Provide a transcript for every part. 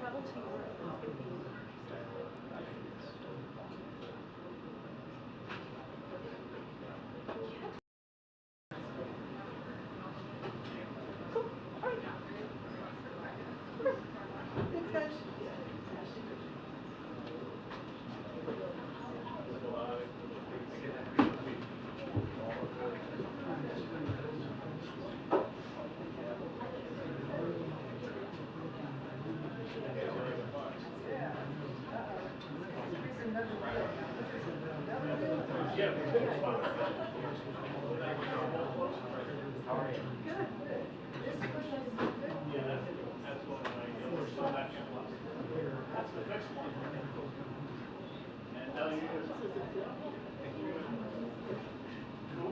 travel to Europe.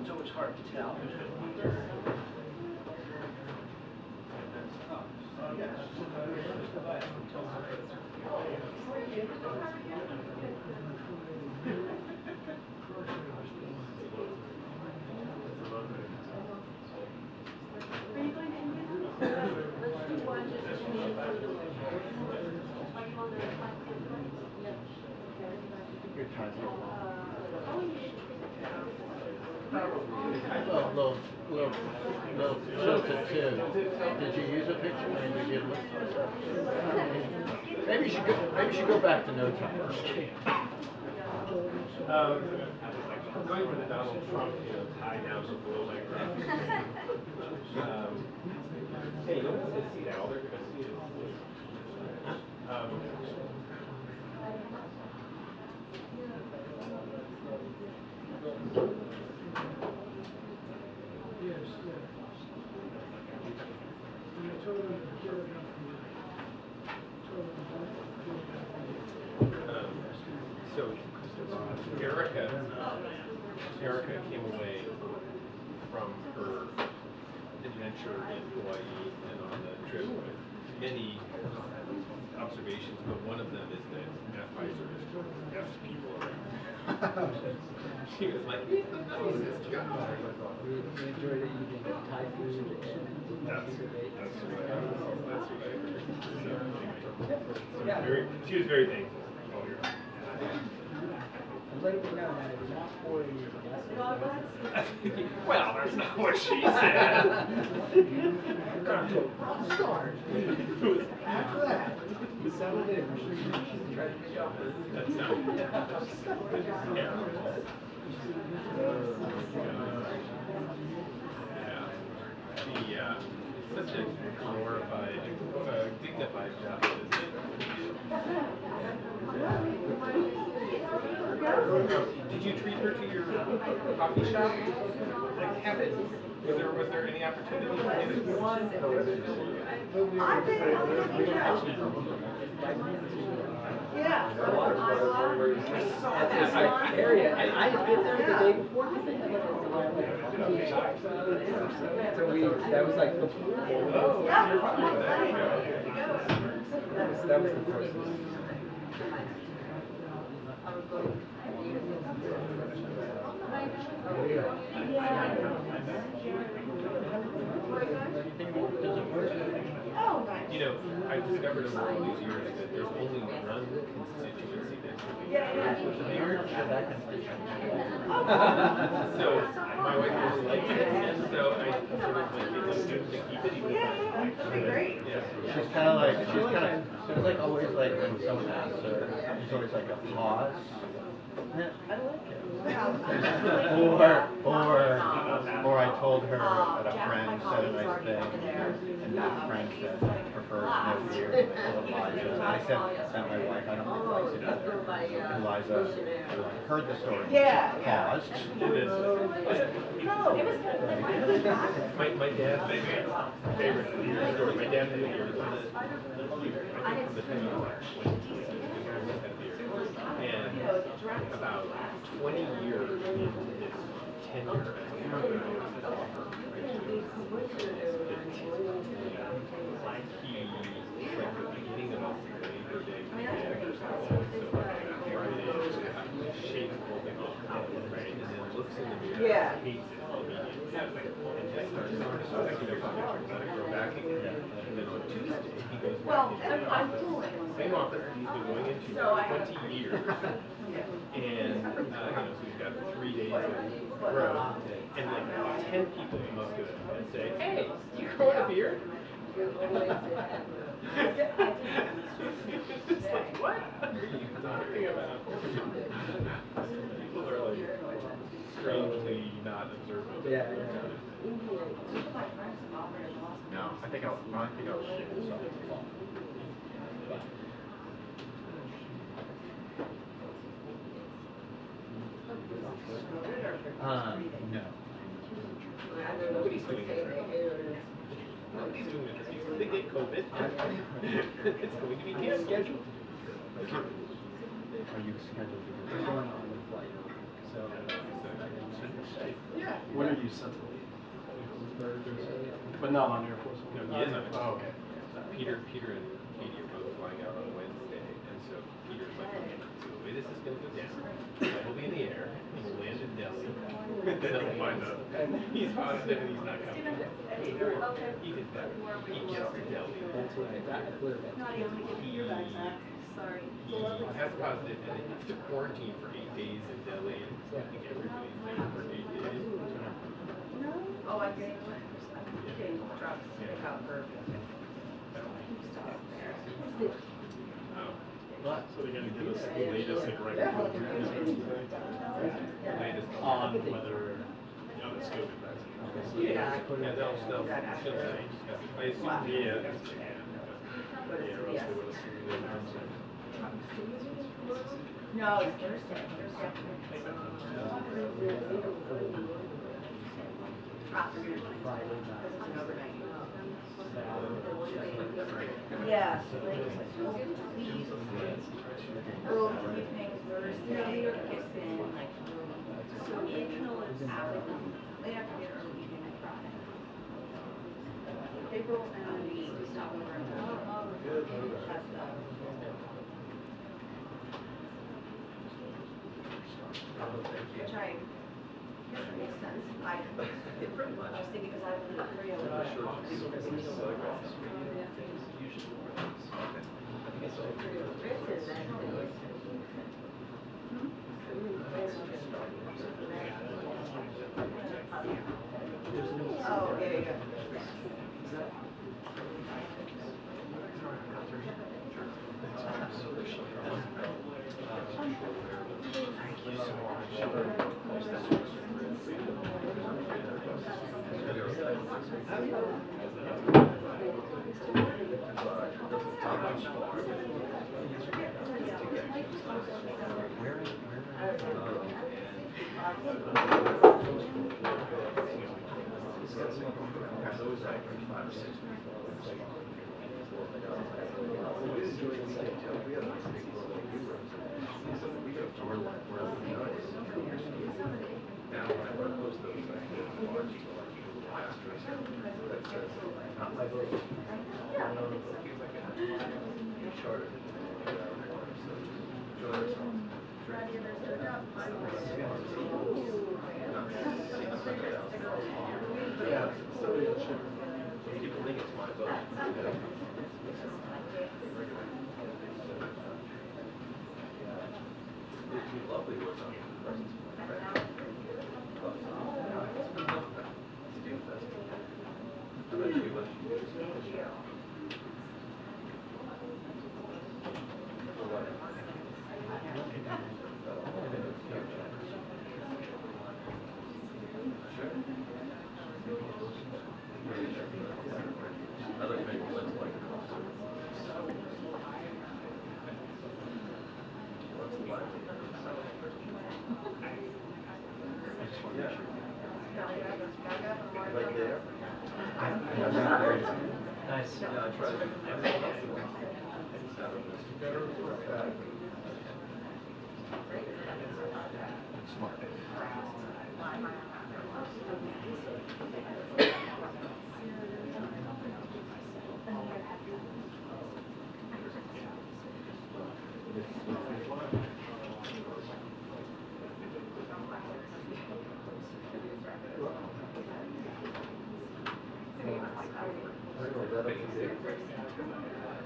So it's hard to tell. Your time's up. Little tilted too. Did you use a picture and you did look? Maybe you should go back to no time. I'm going for the Donald Trump, tie down so below my ground. Hey, no one's gonna see that. All they're gonna see is so Erica came away from her adventure in Hawaii and on the trip with many observations, but one of them is that Pfizer is F people around. She was like, he's the nicest guy. We enjoyed eating Thai food and That's what I yeah. She was very thankful. Oh, you're right. I'm letting you know that it's not for you. Well, that's not what she said. After that, we settled in. She tried to make up for it. That's not terrible. Yeah. Such a glorified, dignified job. Did you treat her to your coffee shop? Like heaven. Was there any opportunity? Yeah. Area, and I had been there the day before. So that was like the that was the first one. You know, I discovered over all these years that there's only one constituency that's so my wife really likes it, and so I sort of like to keep it even. She's kind of there's like always like when someone asks her, there's always like a pause. I like it. Or I told her that a friend said a nice thing, and that friend said prefers no beer to Elijah. And I said that my wife, I don't think likes it either. Eliza heard the story. Yeah. Paused. My dad's favorite story. My dad knew and about 20 years into his tenure as a governor, he, like the beginning of his Labor Day weekend or something, so Friday, shaves holding off head, right, and then looks in the mirror, Yeah. hates it immediately, and just starts go back again. And then on Tuesday, he goes back Well, into the I'm office. doing. same office he's been going into for 20 years. And, so we've got 3 days of growth. And like 10 people come up to him and say, hey, you growing a beard? It's like, what are you talking about? People are like strangely not observant. Yeah. No, I think I'll shoot something. No. Nobody's doing it. Nobody's doing it. If they get COVID, it's going to be canceled. Are you scheduled to We're go? going on the flight. So, Yeah. When are you set to leave? Thursday. But not on Air Force No, One. he is on it. Oh, okay. Peter and Katie are both flying out on Wednesday, and so Peter's like, okay, so the way this is going to go down, we'll be in the air, and we'll land in Delhi, and then we'll find out he's positive and he's not coming. Or he did better. He gets to Delhi. That's what I cleared it. He has positive, and then he has to quarantine for 8 days in Delhi, and I think everybody's there for 8 days. Oh, I see. I'm getting drugs out for. So they're gonna give us the latest, like, right before the Latest on whether, it's COVID vaccine. Yeah, they'll say. I assume, Yeah. But it's Yeah, or else CBS. they would assume they were. No, it's Thursday. Afternoon. Friday night. Because it's an overnight. Saturday. Yeah. Early evening Thursday, it's been like late afternoon, early evening Friday. April and we stop over at which I guess it makes sense. Pretty much. Just thinking because I live in Korea. Oh, yeah, yeah. People think it's my boat. It'd be lovely with them. Nice. Yeah, I tried to. Smart.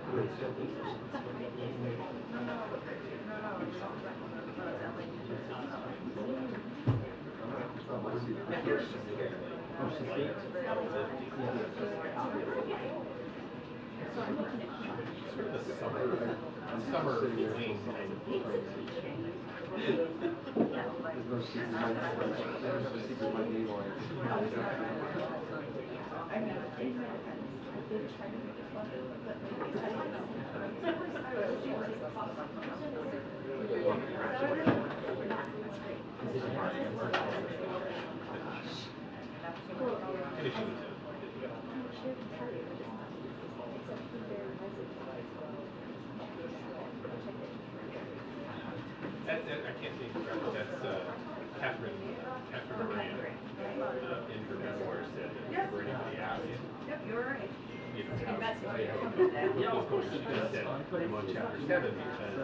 Sort of the summer fling kind of program. There's no secret name on it. I can't think of it, but that's Catherine Moran in her memoirs said that for anybody asked, Yep, you're right. you know, how what was going on. She just said, I'm on chapter 7 because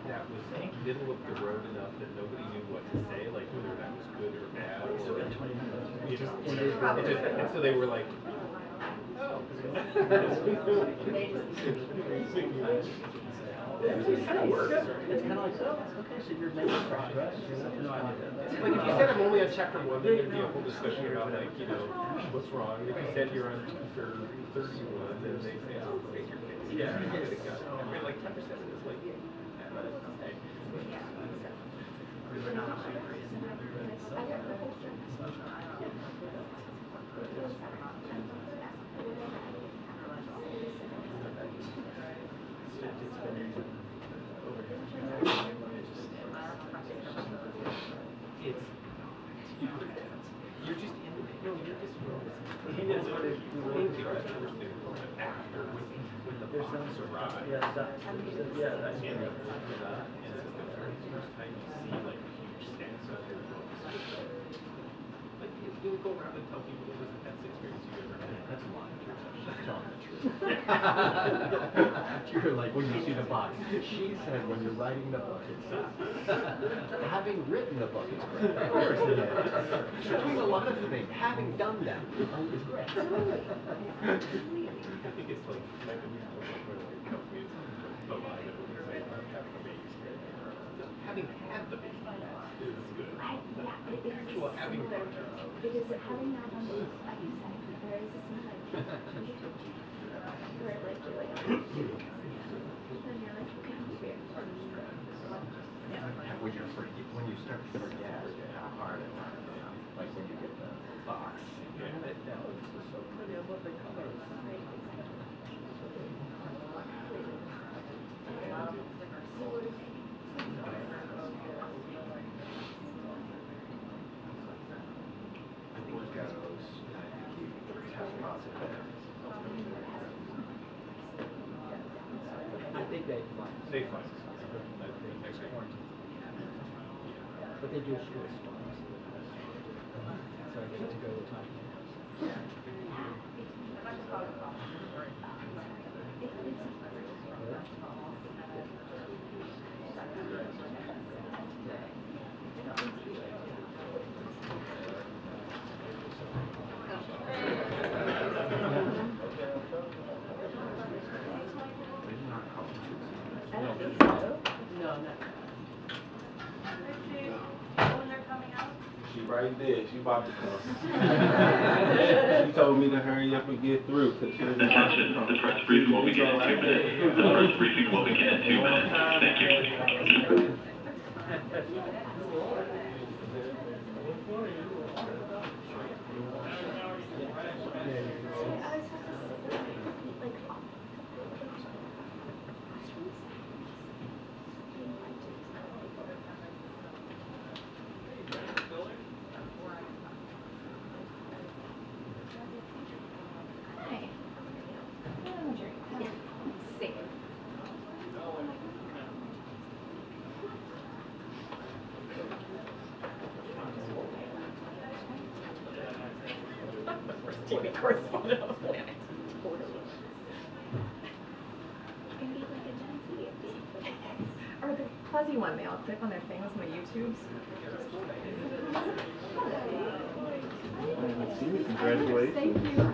that was, middle of the road enough that nobody knew what to say, like whether that was good or bad, or, you know, whatever. And so they were like, oh. It kind of works. It's kind of like, oh, okay, so you're making progress. No, I did that. Like if you said I'm only on chapter 1, then there'd be a whole discussion about like, you know, what's wrong. If you said you're on chapter 31, then they say, oh, raise your case. Yeah. I mean, like chapter 7 is like, okay. You're just in it. No, you're just after when the box arrives. Yeah, that's And it's the first time you see like a huge stance on your books. Like you'll go around and tell people it was the best experience you've ever had. That's a lie. That's telling the truth. You're like, when you see the box, she said when you're writing the book, it's having written the book is great. Of course it is. She's doing a lot of things. Having done them is great. I think it's like companies alive and when you're having a baby scared. Having had the baby is good. Actual having fun. Because having that one, like you said, there is a scene like where like you're like, then you're like, okay, I'm weird. When you start to forget how hard it was, like when you get the box. Yeah. That was just so pretty. I love the colors. I think it goes, and I think you have positive. I think they fly. They fly. Actually, But they do short spots. So I get to go with time. I don't think so. No, no. When they're coming out? She right there. She about to come. She told me to hurry up and get through because she was Attention, the press briefing will begin in 2 minutes. The press briefing will begin in 2 minutes. Thank you. Hi. Safe. TV correspondent on the planet. Totally. You can be like a Gen Z. Or the fuzzy one, they all click on their things on the YouTubes. Congratulations. Thank you.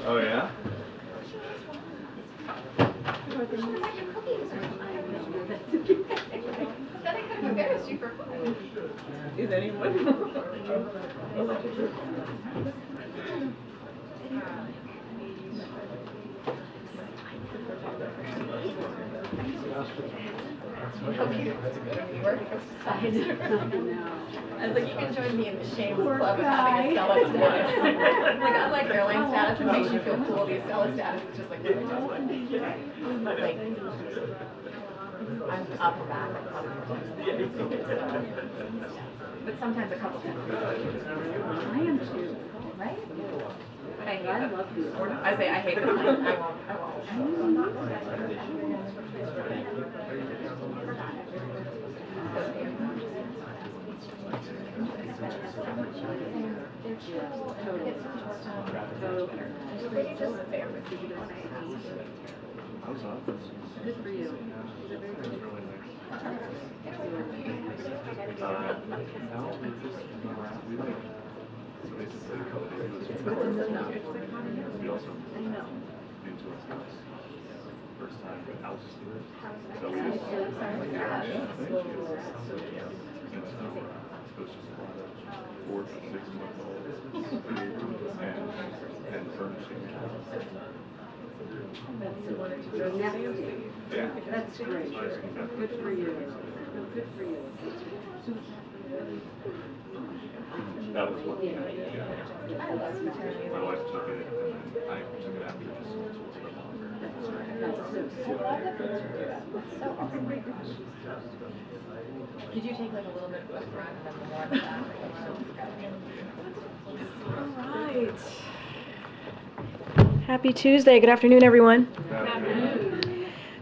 Oh yeah? like your cookies or something. Then I could have embarrassed you for fun. Is anyone? Okay, you work exercise. I was like, you can join me in the shame club of having a Acela status. Like, unlike airline status, it makes you feel cool. The Acela status is just like, really just like, I'm upper back. But sometimes a couple times. I am too. Right? But I hate I them. love you. I say I hate them. I won't. Good for you. We also into his house. First time with house tours. So we just, it was just a lot of 4 to 6 months old and furnishing. Yeah. That's great. Good for you. Good for you. That was one thing. Yeah. My wife took it and then I took it after just so it was a little longer. Did you take like a little bit of the front and then more of the back? All right. Happy Tuesday. Good afternoon, everyone.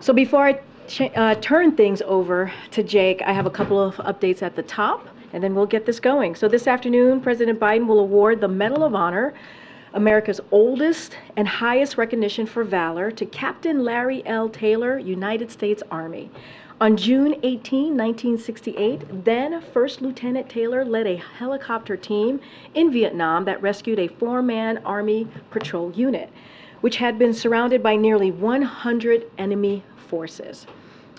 So before I turn things over to Jake, I have a couple of updates at the top, and then we'll get this going. So this afternoon, President Biden will award the Medal of Honor, America's oldest and highest recognition for valor, to Captain Larry L. Taylor, United States Army. On June 18, 1968, then First Lieutenant Taylor led a helicopter team in Vietnam that rescued a 4-man Army patrol unit, which had been surrounded by nearly 100 enemy forces.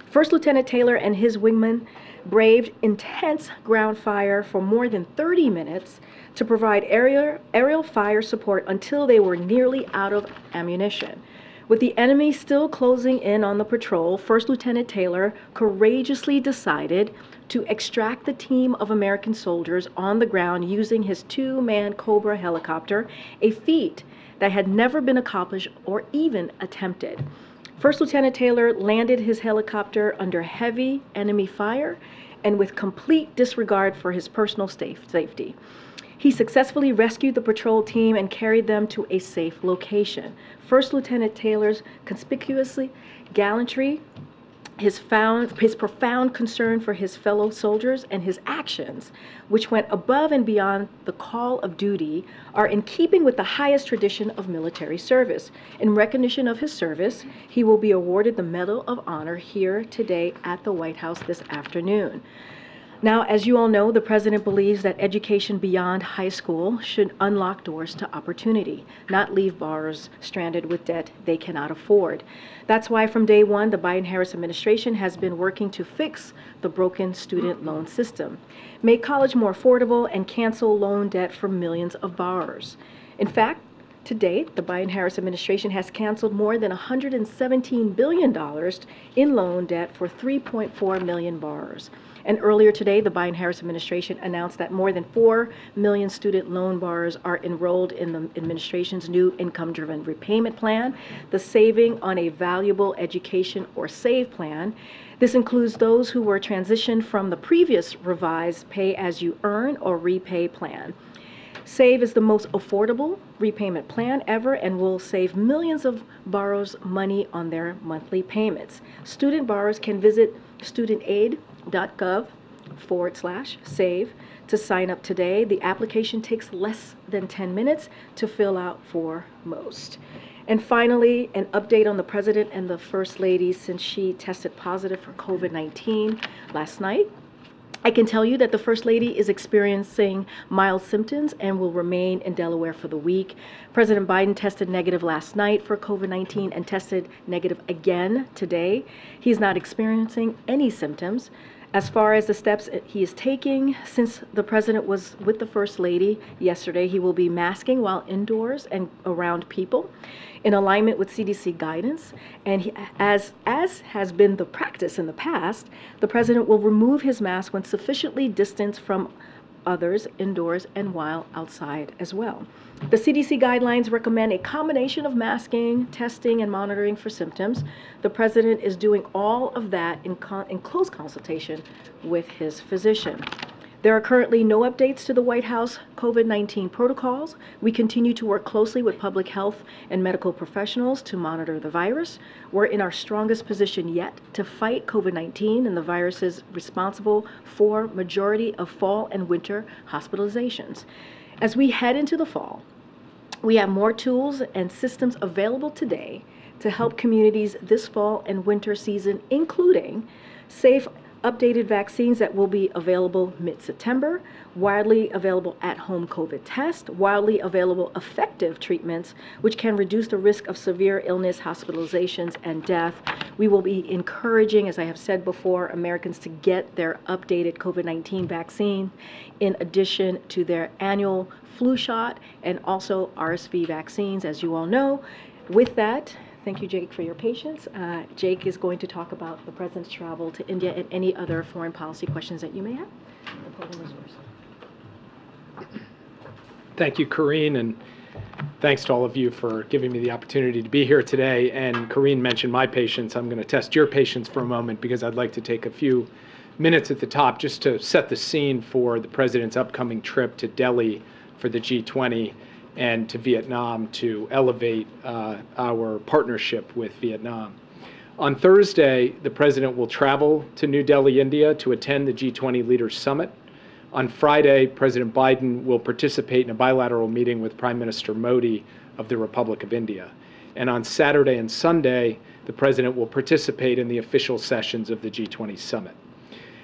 First Lieutenant Taylor and his wingmen braved intense ground fire for more than 30 minutes to provide aerial fire support until they were nearly out of ammunition. With the enemy still closing in on the patrol, First Lieutenant Taylor courageously decided to extract the team of American soldiers on the ground using his 2-man Cobra helicopter, a feat that had never been accomplished or even attempted. First Lieutenant Taylor landed his helicopter under heavy enemy fire and with complete disregard for his personal safety. He successfully rescued the patrol team and carried them to a safe location. First Lieutenant Taylor's conspicuous gallantry, his profound concern for his fellow soldiers, and his actions, which went above and beyond the call of duty, are in keeping with the highest tradition of military service. In recognition of his service, he will be awarded the Medal of Honor here today at the White House this afternoon. Now, as you all know, the President believes that education beyond high school should unlock doors to opportunity, not leave borrowers stranded with debt they cannot afford. That's why from day one, the Biden-Harris administration has been working to fix the broken student loan system, make college more affordable, and cancel loan debt for millions of borrowers. In fact, to date, the Biden-Harris administration has canceled more than $117 billion in loan debt for 3.4 million borrowers. And earlier today, the Biden-Harris administration announced that more than 4 million student loan borrowers are enrolled in the administration's new income-driven repayment plan, the Saving on a Valuable Education or SAVE plan. This includes those who were transitioned from the previous revised pay-as-you-earn or repay plan. SAVE is the most affordable repayment plan ever and will save millions of borrowers money on their monthly payments. Student borrowers can visit studentaid.gov/save to sign up today. The application takes less than 10 minutes to fill out for most. And finally, an update on the President and the First Lady since she tested positive for COVID-19 last night. I can tell you that the First Lady is experiencing mild symptoms and will remain in Delaware for the week. President Biden tested negative last night for COVID-19 and tested negative again today. He's not experiencing any symptoms. As far as the steps he is taking, since the president was with the First Lady yesterday, he will be masking while indoors and around people in alignment with CDC guidance. And as has been the practice in the past, the president will remove his mask when sufficiently distanced from others indoors and while outside as well. The CDC guidelines recommend a combination of masking, testing, and monitoring for symptoms. The president is doing all of that in close consultation with his physician. There are currently no updates to the White House COVID-19 protocols. We continue to work closely with public health and medical professionals to monitor the virus. We're in our strongest position yet to fight COVID-19, and the virus is responsible for majority of fall and winter hospitalizations. As we head into the fall, we have more tools and systems available today to help communities this fall and winter season, including safe, updated vaccines that will be available mid-September, widely available at-home COVID test, widely available effective treatments which can reduce the risk of severe illness, hospitalizations, and death. We will be encouraging, as I have said before, Americans to get their updated COVID-19 vaccine in addition to their annual flu shot and also RSV vaccines, as you all know. With that, thank you, Jake, for your patience. Jake is going to talk about the president's travel to India and any other foreign policy questions that you may have. The podium is yours. Thank you, Karine, and thanks to all of you for giving me the opportunity to be here today. And Karine mentioned my patience. I'm going to test your patience for a moment because I'd like to take a few minutes at the top just to set the scene for the president's upcoming trip to Delhi for the G20 and to Vietnam to elevate our partnership with Vietnam. On Thursday, the president will travel to New Delhi, India to attend the G20 Leaders Summit. On Friday, President Biden will participate in a bilateral meeting with Prime Minister Modi of the Republic of India. And on Saturday and Sunday, the president will participate in the official sessions of the G20 Summit.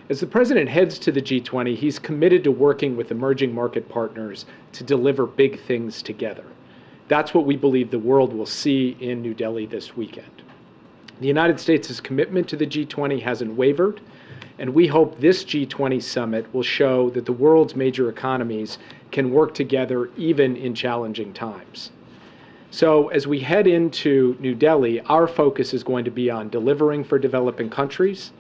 As the president heads to the G20, he's committed to working with emerging market partners to deliver big things together. That's what we believe the world will see in New Delhi this weekend. The United States' commitment to the G20 hasn't wavered, and we hope this G20 summit will show that the world's major economies can work together even in challenging times. So as we head into New Delhi, our focus is going to be on delivering for developing countries,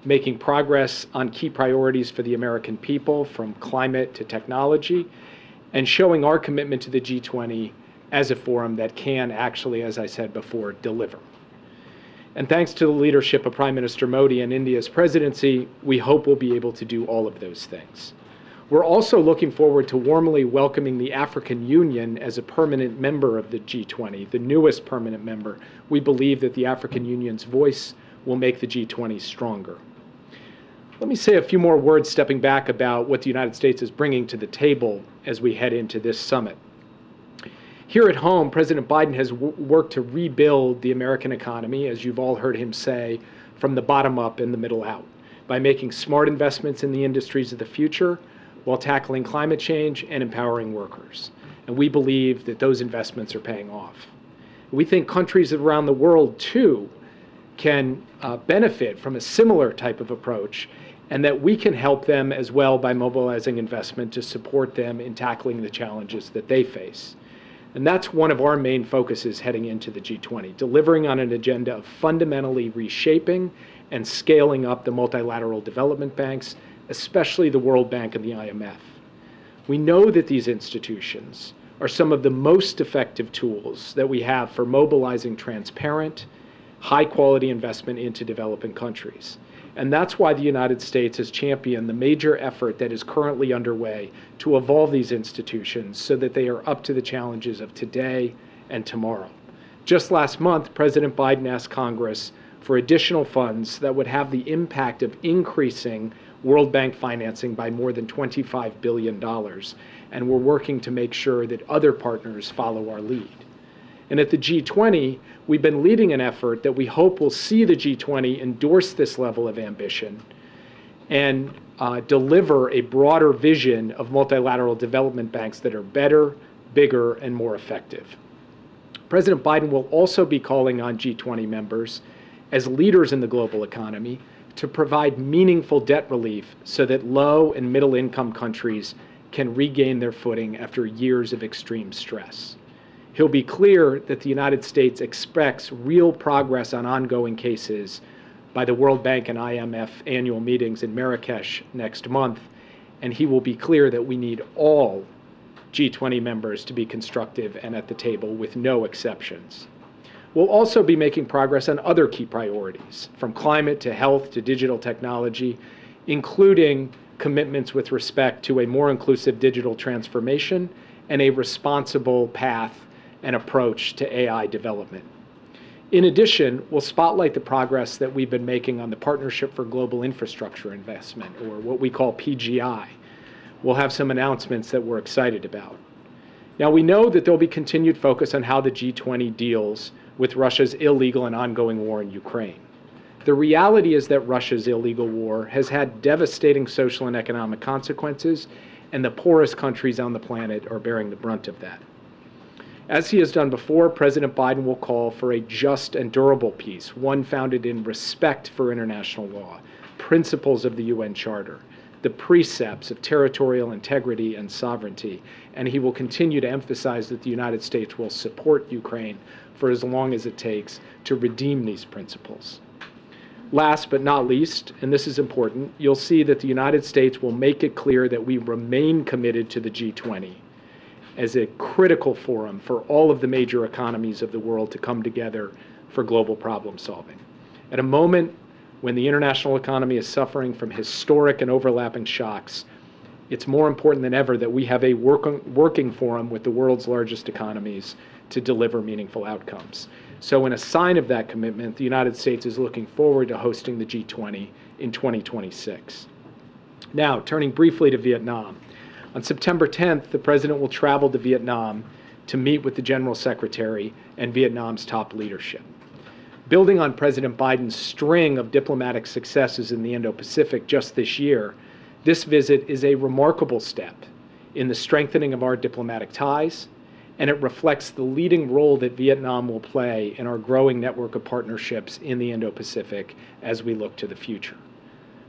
making progress on key priorities for the American people, from climate to technology, and showing our commitment to the G20 as a forum that can actually, as I said before, deliver. And thanks to the leadership of Prime Minister Modi and India's presidency, we hope we'll be able to do all of those things. We're also looking forward to warmly welcoming the African Union as a permanent member of the G20, the newest permanent member. We believe that the African Union's voice will make the G20 stronger. Let me say a few more words stepping back about what the United States is bringing to the table as we head into this summit. Here at home, President Biden has worked to rebuild the American economy, as you've all heard him say, from the bottom up and the middle out, by making smart investments in the industries of the future while tackling climate change and empowering workers. And we believe that those investments are paying off. We think countries around the world, too, can benefit from a similar type of approach, and that we can help them as well by mobilizing investment to support them in tackling the challenges that they face. And that's one of our main focuses heading into the G20, delivering on an agenda of fundamentally reshaping and scaling up the multilateral development banks, especially the World Bank and the IMF. We know that these institutions are some of the most effective tools that we have for mobilizing transparent, high-quality investment into developing countries. And that's why the United States has championed the major effort that is currently underway to evolve these institutions so that they are up to the challenges of today and tomorrow. Just last month, President Biden asked Congress for additional funds that would have the impact of increasing World Bank financing by more than $25 billion. And we're working to make sure that other partners follow our lead. And at the G20, we've been leading an effort that we hope will see the G20 endorse this level of ambition and deliver a broader vision of multilateral development banks that are better, bigger, and more effective. President Biden will also be calling on G20 members as leaders in the global economy to provide meaningful debt relief so that low and middle income countries can regain their footing after years of extreme stress. He'll be clear that the United States expects real progress on ongoing cases by the World Bank and IMF annual meetings in Marrakesh next month, and he will be clear that we need all G20 members to be constructive and at the table with no exceptions. We'll also be making progress on other key priorities, from climate to health to digital technology, including commitments with respect to a more inclusive digital transformation and a responsible path and approach to AI development. In addition, we'll spotlight the progress that we've been making on the Partnership for Global Infrastructure Investment, or what we call PGI. We'll have some announcements that we're excited about. Now, we know that there'll be continued focus on how the G20 deals with Russia's illegal and ongoing war in Ukraine. The reality is that Russia's illegal war has had devastating social and economic consequences, and the poorest countries on the planet are bearing the brunt of that. As he has done before, President Biden will call for a just and durable peace, one founded in respect for international law, principles of the UN Charter, the precepts of territorial integrity and sovereignty, and he will continue to emphasize that the United States will support Ukraine for as long as it takes to redeem these principles. Last but not least, and this is important, you'll see that the United States will make it clear that we remain committed to the G20 as a critical forum for all of the major economies of the world to come together for global problem solving. At a moment when the international economy is suffering from historic and overlapping shocks, it's more important than ever that we have a working forum with the world's largest economies to deliver meaningful outcomes. So in a sign of that commitment, the United States is looking forward to hosting the G20 in 2026. Now, turning briefly to Vietnam. On September 10th, the President will travel to Vietnam to meet with the General Secretary and Vietnam's top leadership. Building on President Biden's string of diplomatic successes in the Indo-Pacific just this year, this visit is a remarkable step in the strengthening of our diplomatic ties, and it reflects the leading role that Vietnam will play in our growing network of partnerships in the Indo-Pacific as we look to the future.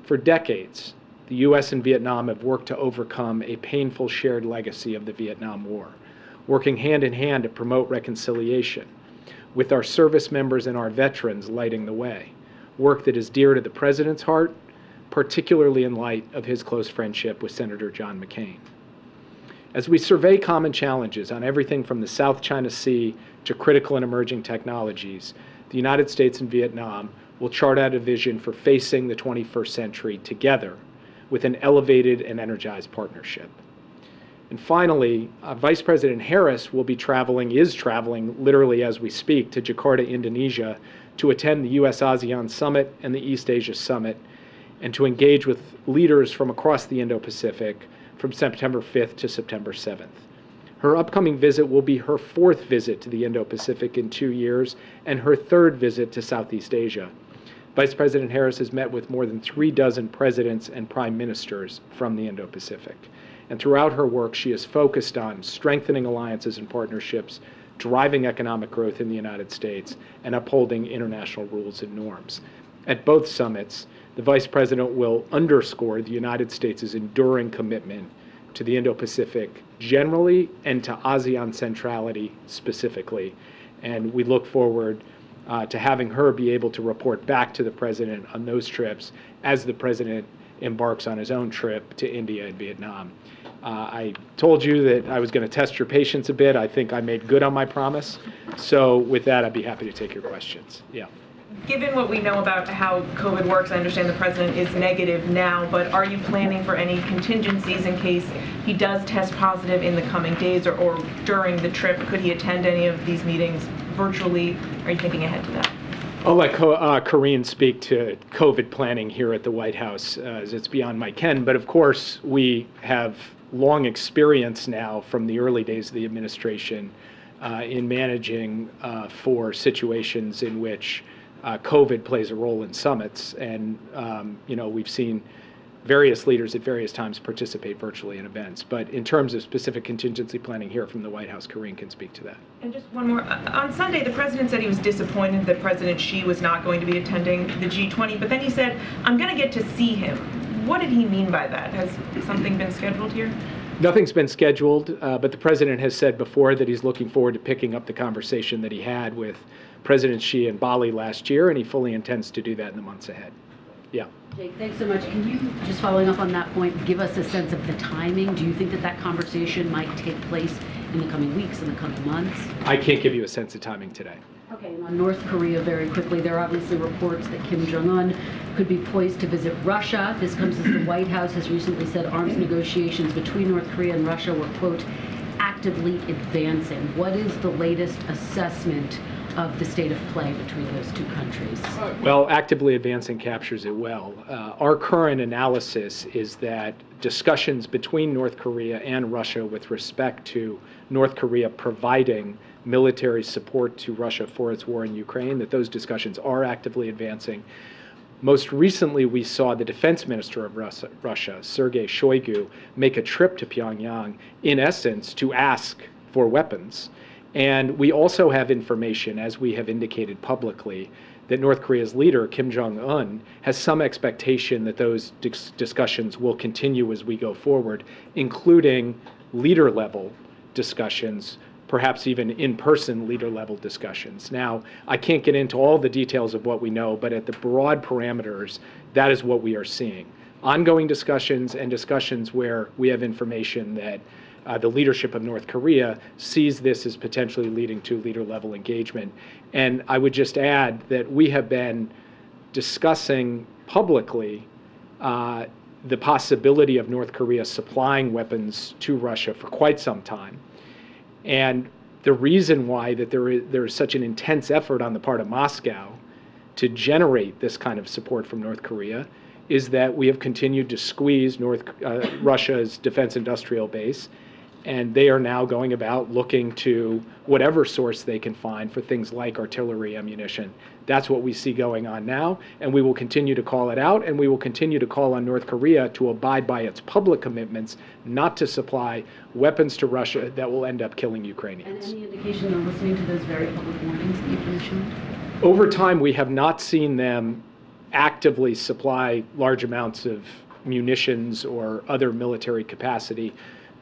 For decades, the U.S. and Vietnam have worked to overcome a painful shared legacy of the Vietnam War, working hand in hand to promote reconciliation, with our service members and our veterans lighting the way, work that is dear to the President's heart, particularly in light of his close friendship with Senator John McCain. As we survey common challenges on everything from the South China Sea to critical and emerging technologies, the United States and Vietnam will chart out a vision for facing the 21st century together with an elevated and energized partnership. And finally, Vice President Harris is traveling literally as we speak to Jakarta, Indonesia, to attend the U.S.-ASEAN Summit and the East Asia Summit, and to engage with leaders from across the Indo-Pacific from September 5th to September 7th. Her upcoming visit will be her fourth visit to the Indo-Pacific in 2 years and her third visit to Southeast Asia. Vice President Harris has met with more than 36 presidents and prime ministers from the Indo-Pacific. And throughout her work, she is focused on strengthening alliances and partnerships, driving economic growth in the United States, and upholding international rules and norms. At both summits, the Vice President will underscore the United States' enduring commitment to the Indo-Pacific generally and to ASEAN centrality specifically. And we look forward to having her be able to report back to the President on those trips as the President embarks on his own trip to India and Vietnam. I told you that I was going to test your patience a bit. I think I made good on my promise. So with that, I'd be happy to take your questions. Yeah. Given what we know about how COVID works, I understand the President is negative now, but are you planning for any contingencies in case he does test positive in the coming days or during the trip? Could he attend any of these meetings virtually? Are you thinking ahead to that? I'll let Karine speak to COVID planning here at the White House, as it's beyond my ken. But of course, we have long experience now from the early days of the administration in managing for situations in which COVID plays a role in summits. And, we've seen various leaders at various times participate virtually in events. But in terms of specific contingency planning here from the White House, Karine can speak to that. And just one more. On Sunday, the president said he was disappointed that President Xi was not going to be attending the G20, but then he said, I'm going to get to see him. What did he mean by that? Has something been scheduled here? Nothing's been scheduled, but the president has said before that he's looking forward to picking up the conversation that he had with President Xi in Bali last year, and he fully intends to do that in the months ahead. Yeah. Jake, thanks so much. Can you, just following up on that point, give us a sense of the timing? Do you think that that conversation might take place in the coming weeks, in the coming months? I can't give you a sense of timing today. Okay, and on North Korea, very quickly, there are obviously reports that Kim Jong-un could be poised to visit Russia. This comes as the White House has recently said arms negotiations between North Korea and Russia were, quote, actively advancing. What is the latest assessment of the state of play between those two countries? Well, actively advancing captures it well. Our current analysis is that discussions between North Korea and Russia with respect to North Korea providing military support to Russia for its war in Ukraine, that those discussions are actively advancing. Most recently, we saw the defense minister of Russia, Sergei Shoigu, make a trip to Pyongyang, in essence, to ask for weapons. And we also have information, as we have indicated publicly, that North Korea's leader, Kim Jong-un, has some expectation that those discussions will continue as we go forward, including leader-level discussions, perhaps even in-person leader-level discussions. Now, I can't get into all the details of what we know, but at the broad parameters, that is what we are seeing. Ongoing discussions and discussions where we have information that the leadership of North Korea sees this as potentially leading to leader-level engagement. And I would just add that we have been discussing publicly the possibility of North Korea supplying weapons to Russia for quite some time. And the reason why that there is such an intense effort on the part of Moscow to generate this kind of support from North Korea is that we have continued to squeeze Russia's defense industrial base, and they are now going about looking to whatever source they can find for things like artillery ammunition. That's what we see going on now, and we will continue to call it out, and we will continue to call on North Korea to abide by its public commitments not to supply weapons to Russia that will end up killing Ukrainians. And any indication they're listening to those very public warnings that you've been issuing? Over time, we have not seen them actively supply large amounts of munitions or other military capacity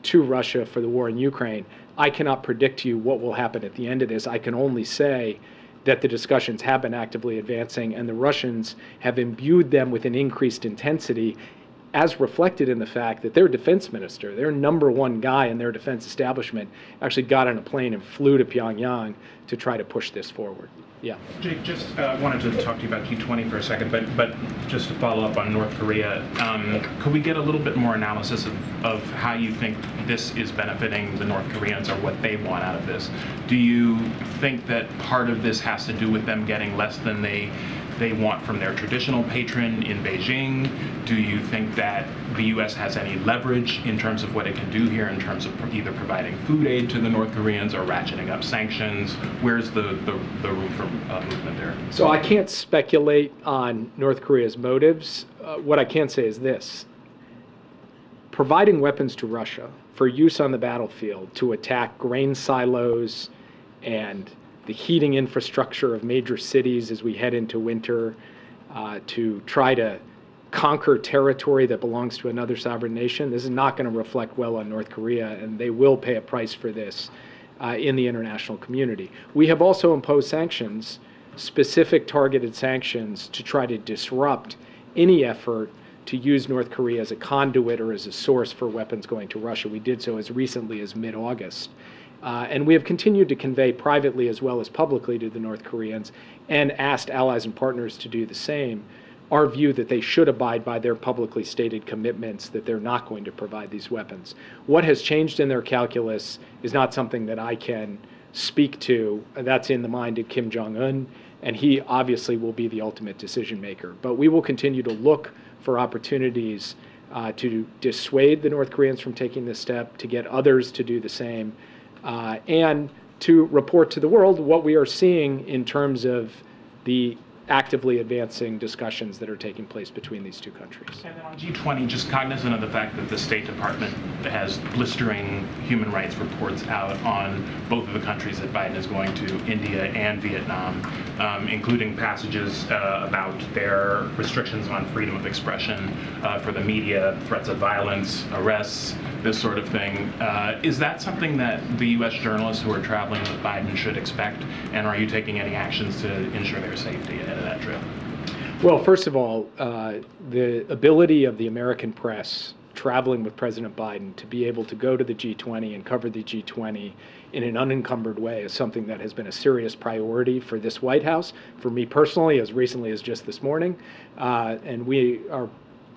to Russia for the war in Ukraine. I cannot predict to you what will happen at the end of this. I can only say that the discussions have been actively advancing, and the Russians have imbued them with an increased intensity, as reflected in the fact that their defense minister, their number one guy in their defense establishment, actually got on a plane and flew to Pyongyang to try to push this forward. Yeah. Jake, just wanted to talk to you about G20 for a second, but just to follow up on North Korea, could we get a little bit more analysis of how you think this is benefiting the North Koreans or what they want out of this? Do you think that part of this has to do with them getting less than they want from their traditional patron in Beijing? Do you think that the U.S. has any leverage in terms of what it can do here in terms of either providing food aid to the North Koreans or ratcheting up sanctions? Where's the room for movement there? So I can't speculate on North Korea's motives. What I can say is this. Providing weapons to Russia for use on the battlefield to attack grain silos and the heating infrastructure of major cities as we head into winter, to try to conquer territory that belongs to another sovereign nation, this is not going to reflect well on North Korea, and they will pay a price for this in the international community. We have also imposed sanctions, specific targeted sanctions, to try to disrupt any effort to use North Korea as a conduit or as a source for weapons going to Russia. We did so as recently as mid-August. And we have continued to convey privately as well as publicly to the North Koreans and asked allies and partners to do the same, our view that they should abide by their publicly stated commitments that they're not going to provide these weapons. What has changed in their calculus is not something that I can speak to. That's in the mind of Kim Jong-un, and he obviously will be the ultimate decision maker. But we will continue to look for opportunities to dissuade the North Koreans from taking this step, to get others to do the same, and to report to the world what we are seeing in terms of the actively advancing discussions that are taking place between these two countries. And then on G20, just cognizant of the fact that the State Department has blistering human rights reports out on both of the countries that Biden is going to, India and Vietnam, including passages about their restrictions on freedom of expression for the media, threats of violence, arrests, this sort of thing. Is that something that the U.S. journalists who are traveling with Biden should expect? And are you taking any actions to ensure their safety ahead of that trip? Well, first of all, the ability of the American press traveling with President Biden to be able to go to the G20 and cover the G20 in an unencumbered way is something that has been a serious priority for this White House, for me personally, as recently as just this morning. And we are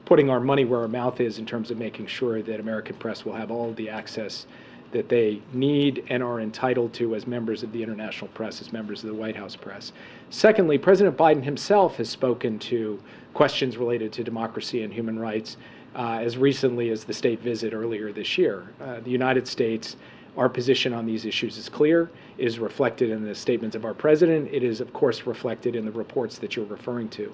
putting our money where our mouth is in terms of making sure that American press will have all of the access that they need and are entitled to as members of the international press, as members of the White House press. Secondly, President Biden himself has spoken to questions related to democracy and human rights as recently as the state visit earlier this year. The United States, our position on these issues is clear, is reflected in the statements of our president. It is, of course, reflected in the reports that you're referring to.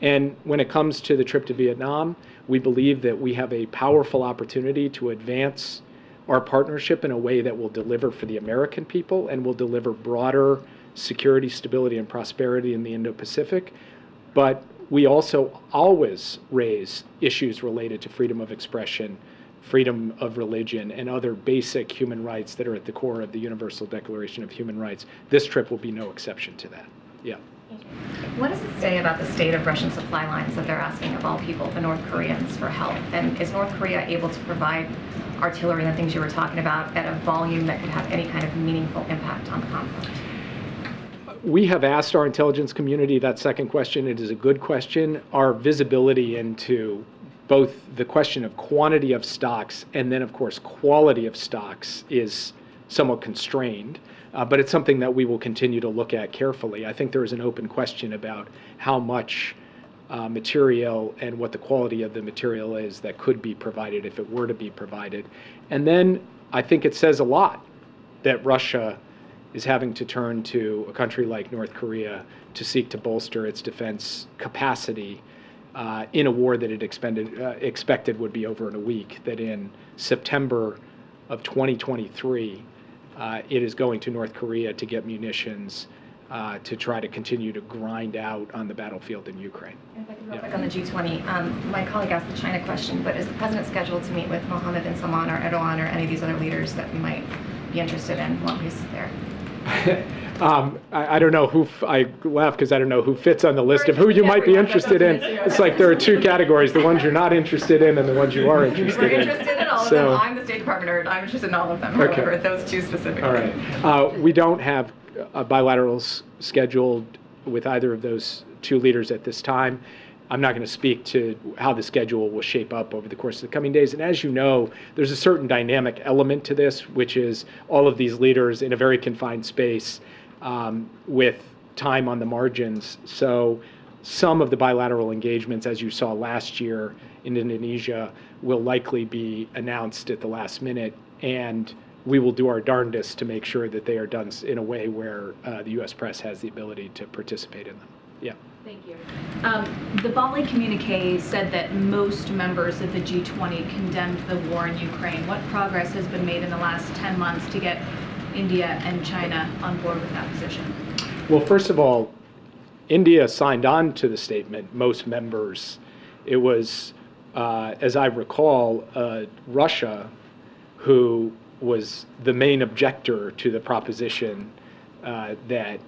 And when it comes to the trip to Vietnam, we believe that we have a powerful opportunity to advance our partnership in a way that will deliver for the American people and will deliver broader security, stability, and prosperity in the Indo-Pacific. But we also always raise issues related to freedom of expression, freedom of religion, and other basic human rights that are at the core of the Universal Declaration of Human Rights. This trip will be no exception to that. Yeah. What does it say about the state of Russian supply lines that they're asking of all people, the North Koreans, for help? And is North Korea able to provide artillery and the things you were talking about at a volume that could have any kind of meaningful impact on the conflict? We have asked our intelligence community that second question. It is a good question. Our visibility into both the question of quantity of stocks and then, of course, quality of stocks is somewhat constrained. But it's something that we will continue to look at carefully. I think there is an open question about how much material and what the quality of the material is that could be provided if it were to be provided. And then I think it says a lot that Russia is having to turn to a country like North Korea to seek to bolster its defense capacity in a war that it expected would be over in a week, that in September of 2023, it is going to North Korea to get munitions to try to continue to grind out on the battlefield in Ukraine. If I could real quick on the G20, my colleague asked the China question, but is the president scheduled to meet with Mohammed bin Salman or Erdogan or any of these other leaders that we might be interested in while he's there? I don't know who, I laugh because I don't know who fits on the list of who you might be interested in. It's like there are two categories, the ones you're not interested in and the ones you are interested in. We're interested in all of them. I'm the State Department nerd. I'm interested in all of them, however, those two specifically. All right. We don't have bilaterals scheduled with either of those two leaders at this time. I'm not going to speak to how the schedule will shape up over the course of the coming days. And as you know, there's a certain dynamic element to this, which is all of these leaders in a very confined space with time on the margins. So some of the bilateral engagements, as you saw last year in Indonesia, will likely be announced at the last minute. And we will do our darndest to make sure that they are done in a way where the U.S. press has the ability to participate in them. Yeah. Thank you. The Bali communique said that most members of the G20 condemned the war in Ukraine. What progress has been made in the last 10 months to get India and China on board with that position? Well, first of all, India signed on to the statement, most members. It was, as I recall, Russia who was the main objector to the proposition that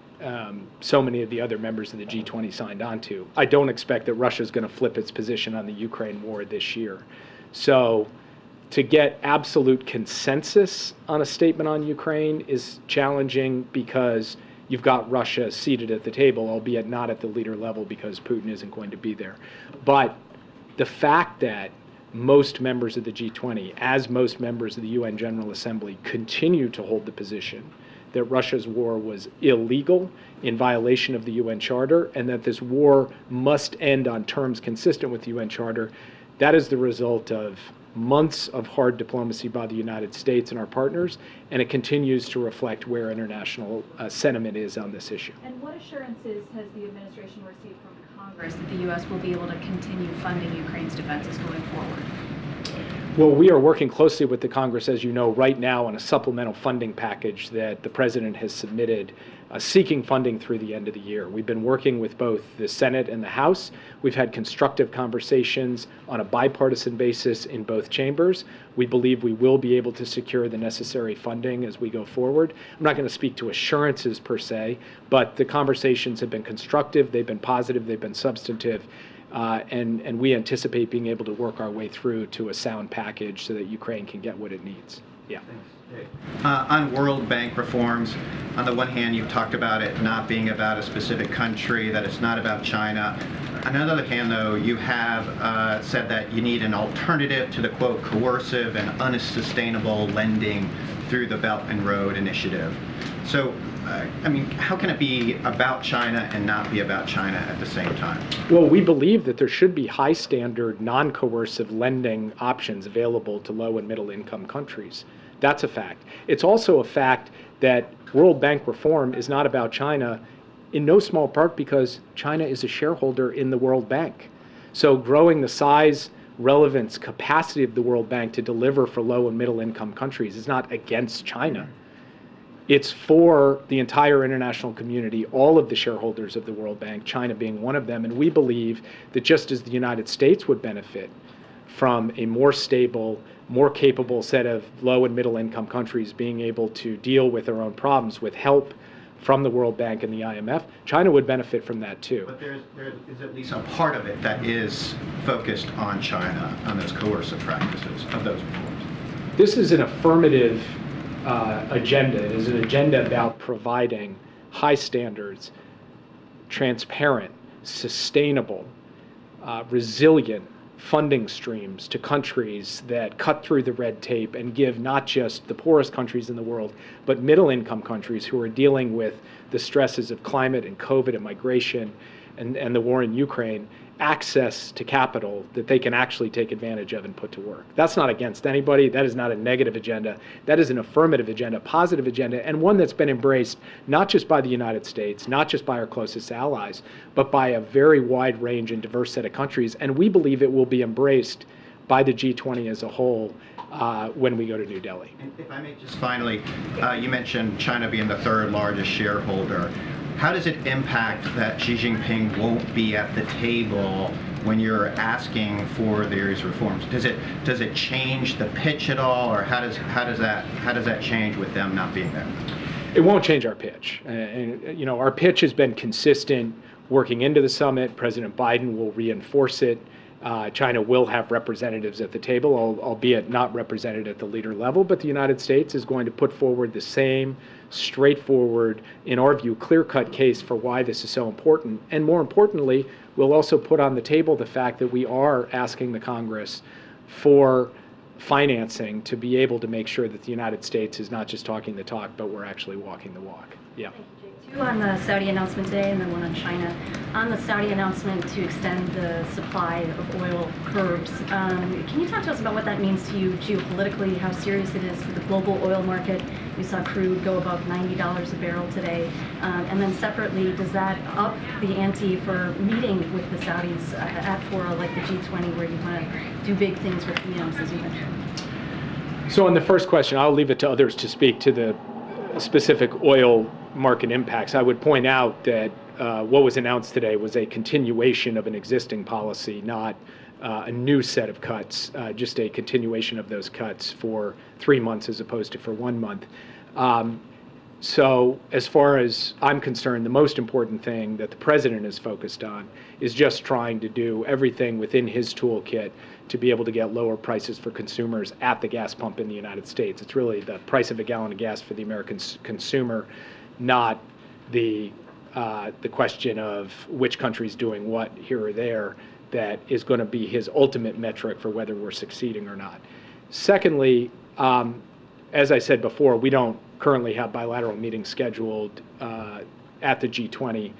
so many of the other members of the G20 signed on to. I don't expect that Russia is going to flip its position on the Ukraine war this year. So to get absolute consensus on a statement on Ukraine is challenging because you've got Russia seated at the table, albeit not at the leader level because Putin isn't going to be there. But the fact that most members of the G20, as most members of the UN General Assembly, continue to hold the position that Russia's war was illegal in violation of the UN Charter and that this war must end on terms consistent with the UN Charter, that is the result of months of hard diplomacy by the United States and our partners, and it continues to reflect where international sentiment is on this issue. And what assurances has the administration received from Congress that the U.S. will be able to continue funding Ukraine's defenses going forward? Well, we are working closely with the Congress, as you know, right now on a supplemental funding package that the President has submitted, seeking funding through the end of the year. We've been working with both the Senate and the House. We've had constructive conversations on a bipartisan basis in both chambers. We believe we will be able to secure the necessary funding as we go forward. I'm not going to speak to assurances per se, but the conversations have been constructive, they've been positive, they've been substantive. And we anticipate being able to work our way through to a sound package so that Ukraine can get what it needs. Yeah. On World Bank reforms, on the one hand, you've talked about it not being about a specific country, that it's not about China. On the other hand, though, you have said that you need an alternative to the, quote, coercive and unsustainable lending through the Belt and Road Initiative. So, I mean, how can it be about China and not be about China at the same time? Well, we believe that there should be high standard, non-coercive lending options available to low and middle income countries. That's a fact. It's also a fact that World Bank reform is not about China, in no small part because China is a shareholder in the World Bank. So growing the size, relevance, capacity of the World Bank to deliver for low and middle income countries is not against China. It's for the entire international community, all of the shareholders of the World Bank, China being one of them. And we believe that just as the United States would benefit from a more stable, more capable set of low and middle income countries being able to deal with their own problems with help from the World Bank and the IMF, China would benefit from that too. But there is at least a part of it that is focused on China, on those coercive practices of those reforms. This is an affirmative agenda. It is an agenda about providing high standards, transparent, sustainable, resilient funding streams to countries that cut through the red tape and give not just the poorest countries in the world, but middle income countries who are dealing with the stresses of climate and COVID and migration and the war in Ukraine, access to capital that they can actually take advantage of and put to work. That's not against anybody. That is not a negative agenda. That is an affirmative agenda, positive agenda, and one that's been embraced not just by the United States, not just by our closest allies, but by a very wide range and diverse set of countries. And we believe it will be embraced by the G20 as a whole when we go to New Delhi. And if I may just finally, you mentioned China being the third largest shareholder. How does it impact that Xi Jinping won't be at the table when you're asking for these reforms? Does it change the pitch at all, or how does that change with them not being there? It won't change our pitch. You know, our pitch has been consistent working into the summit. President Biden will reinforce it. China will have representatives at the table, albeit not represented at the leader level, but the United States is going to put forward the same straightforward, in our view, clear-cut case for why this is so important. And more importantly, we'll also put on the table the fact that we are asking the Congress for financing to be able to make sure that the United States is not just talking the talk, but we're actually walking the walk. Yeah. Two on the Saudi announcement today and then one on China. On the Saudi announcement to extend the supply of oil curbs, can you talk to us about what that means to you geopolitically, how serious it is for the global oil market? We saw crude go above $90 a barrel today. And then separately, does that up the ante for meeting with the Saudis at fora like the G20 where you want to do big things with PMs, as you mentioned? So on the first question, I'll leave it to others to speak to the specific oil market impacts. I would point out that what was announced today was a continuation of an existing policy, not a new set of cuts, just a continuation of those cuts for 3 months as opposed to for 1 month. So as far as I'm concerned, the most important thing that the president is focused on is just trying to do everything within his toolkit to be able to get lower prices for consumers at the gas pump in the United States. It's really the price of a gallon of gas for the American consumer, not the question of which country's doing what here or there, that is going to be his ultimate metric for whether we're succeeding or not. Secondly, as I said before, we don't currently have bilateral meetings scheduled at the G20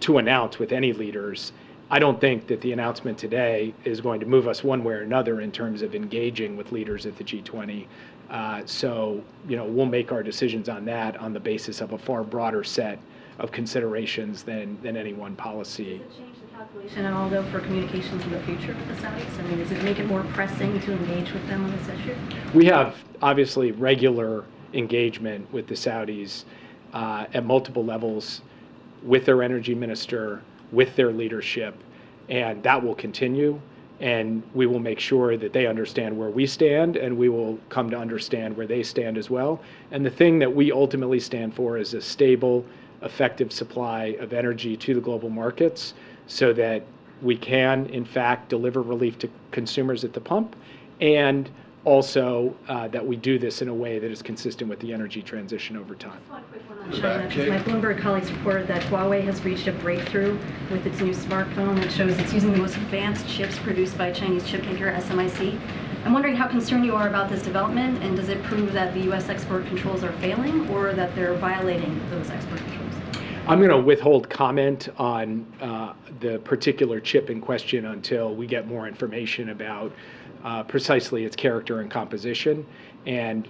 to announce with any leaders I don't think that the announcement today is going to move us one way or another in terms of engaging with leaders at the G20. So, we'll make our decisions on that on the basis of a far broader set of considerations than any one policy. Does it change the calculation at all, though, for communications in the future with the Saudis? I mean, does it make it more pressing to engage with them on this issue? We have, obviously, regular engagement with the Saudis at multiple levels, with their energy minister, with their leadership, and that will continue. And we will make sure that they understand where we stand, and we will come to understand where they stand as well. And the thing that we ultimately stand for is a stable, effective supply of energy to the global markets so that we can, in fact, deliver relief to consumers at the pump, and also that we do this in a way that is consistent with the energy transition over time. China, because my Bloomberg colleagues reported that Huawei has reached a breakthrough with its new smartphone that shows it's using the most advanced chips produced by Chinese chip maker SMIC. I'm wondering how concerned you are about this development, and does it prove that the U.S. export controls are failing, or that they're violating those export controls? I'm going to withhold comment on the particular chip in question until we get more information about precisely its character and composition. And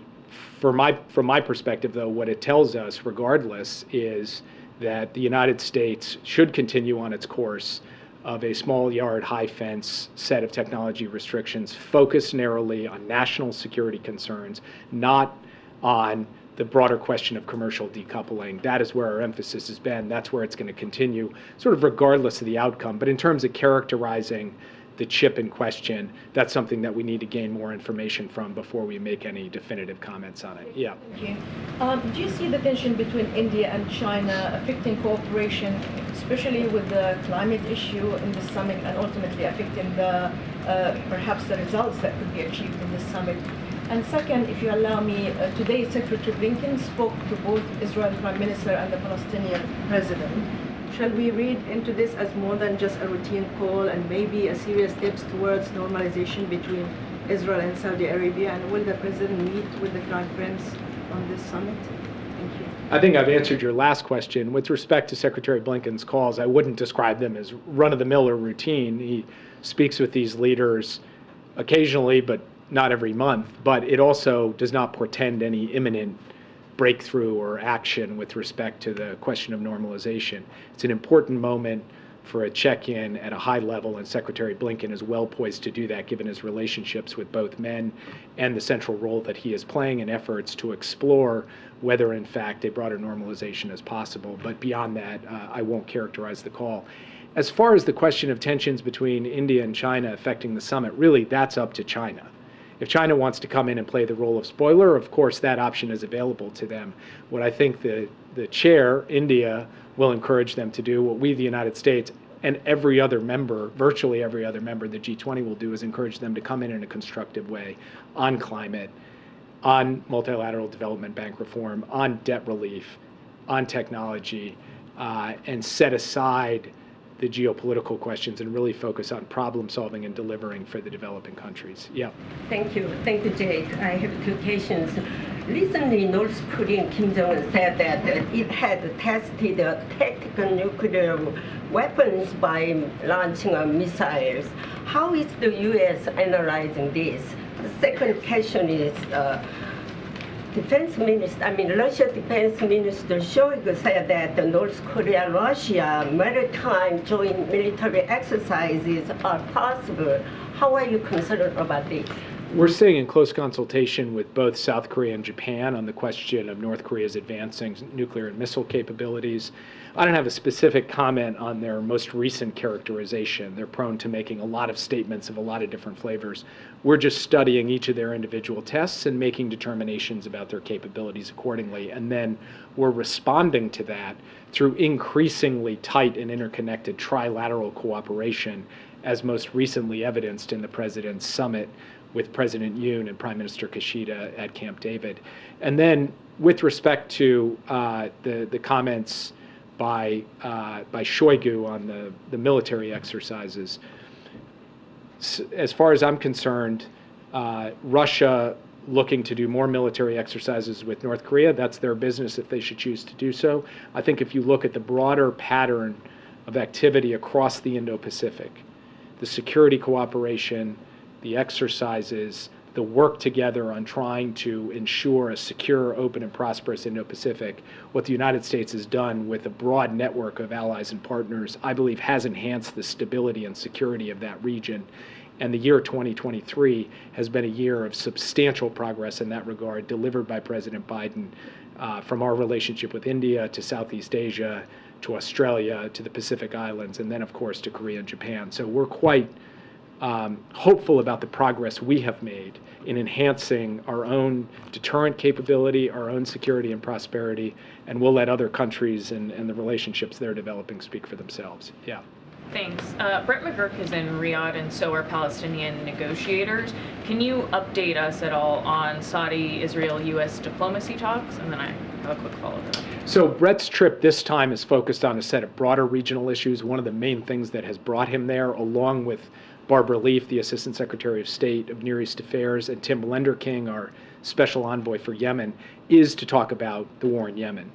from my perspective, though, what it tells us, regardless, is that the United States should continue on its course of a small yard, high fence set of technology restrictions focused narrowly on national security concerns, not on the broader question of commercial decoupling. That is where our emphasis has been. That's where it's going to continue, sort of regardless of the outcome. But in terms of characterizing the chip in question, that's something that we need to gain more information from before we make any definitive comments on it. Yeah. Thank you. Do you see the tension between India and China affecting cooperation, especially with the climate issue in the summit, and ultimately affecting the perhaps the results that could be achieved in this summit? And second, if you allow me, today Secretary Blinken spoke to both Israel Prime Minister and the Palestinian President. Shall we read into this as more than just a routine call and maybe a serious steps towards normalization between Israel and Saudi Arabia? And will the President meet with the Crown Prince on this summit? Thank you. I think I've answered your last question. With respect to Secretary Blinken's calls, I wouldn't describe them as run-of-the-mill or routine. He speaks with these leaders occasionally, but not every month. But it also does not portend any imminent breakthrough or action with respect to the question of normalization. It's an important moment for a check-in at a high level, and Secretary Blinken is well poised to do that given his relationships with both men and the central role that he is playing in efforts to explore whether in fact a broader normalization is possible. But beyond that, I won't characterize the call. As far as the question of tensions between India and China affecting the summit, really that's up to China. If China wants to come in and play the role of spoiler, of course that option is available to them. What I think the chair, India, will encourage them to do, what we, the United States, and every other member, virtually every other member of the G20 will do, is encourage them to come in a constructive way on climate, on multilateral development bank reform, on debt relief, on technology, and set aside the geopolitical questions and really focus on problem solving and delivering for the developing countries. Yeah. Thank you, Jake. I have two questions. Recently, North Korean Kim Jong-un said that it had tested tactical nuclear weapons by launching missiles. How is the U.S. analyzing this? The second question is, Russia Defense Minister Shoigu said that the North Korea-Russia maritime joint military exercises are possible. How are you concerned about this? We're staying in close consultation with both South Korea and Japan on the question of North Korea's advancing nuclear and missile capabilities. I don't have a specific comment on their most recent characterization. They're prone to making a lot of statements of a lot of different flavors. We're just studying each of their individual tests and making determinations about their capabilities accordingly. And then we're responding to that through increasingly tight and interconnected trilateral cooperation, as most recently evidenced in the President's summit with President Yoon and Prime Minister Kishida at Camp David. And then with respect to the comments by Shoigu on the military exercises, as far as I'm concerned, Russia looking to do more military exercises with North Korea, that's their business if they should choose to do so. I think if you look at the broader pattern of activity across the Indo-Pacific. The security cooperation, the exercises, the work together on trying to ensure a secure, open, and prosperous Indo-Pacific, what the United States has done with a broad network of allies and partners, I believe has enhanced the stability and security of that region. And the year 2023 has been a year of substantial progress in that regard, delivered by President Biden, from our relationship with India to Southeast Asia, to Australia, to the Pacific Islands, and then, of course, to Korea and Japan. So we're quite hopeful about the progress we have made in enhancing our own deterrent capability, our own security and prosperity, and we'll let other countries and the relationships they're developing speak for themselves. Yeah. Thanks. Brett McGurk is in Riyadh, and so are Palestinian negotiators. Can you update us at all on Saudi-Israel-U.S. diplomacy talks? And then I have a quick follow-up. So Brett's trip this time is focused on a set of broader regional issues. One of the main things that has brought him there, along with Barbara Leaf, the Assistant Secretary of State of Near East Affairs, and Tim Lenderking, our Special Envoy for Yemen, is to talk about the war in Yemen.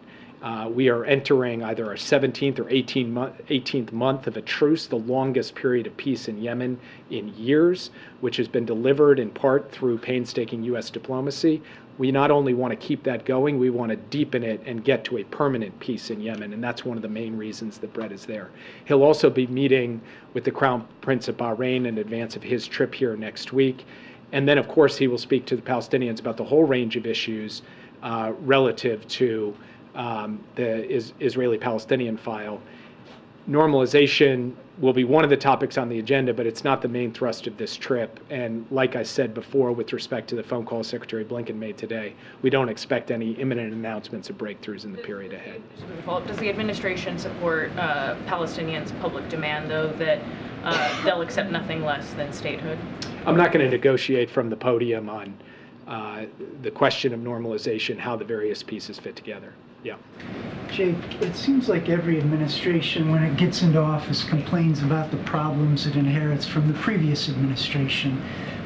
We are entering either our 17th or 18th month of a truce, the longest period of peace in Yemen in years, which has been delivered in part through painstaking U.S. diplomacy. We not only want to keep that going, we want to deepen it and get to a permanent peace in Yemen, and that's one of the main reasons that Brett is there. He'll also be meeting with the Crown Prince of Bahrain in advance of his trip here next week. And then, of course, he will speak to the Palestinians about the whole range of issues relative to the Israeli-Palestinian file. Normalization will be one of the topics on the agenda, but it's not the main thrust of this trip. And like I said before, with respect to the phone call Secretary Blinken made today, we don't expect any imminent announcements of breakthroughs in the period ahead. Does the administration support Palestinians' public demand, though, that they'll accept nothing less than statehood? I'm not going to negotiate from the podium on the question of normalization, how the various pieces fit together. Yeah. Jake, it seems like every administration, when it gets into office, complains about the problems it inherits from the previous administration.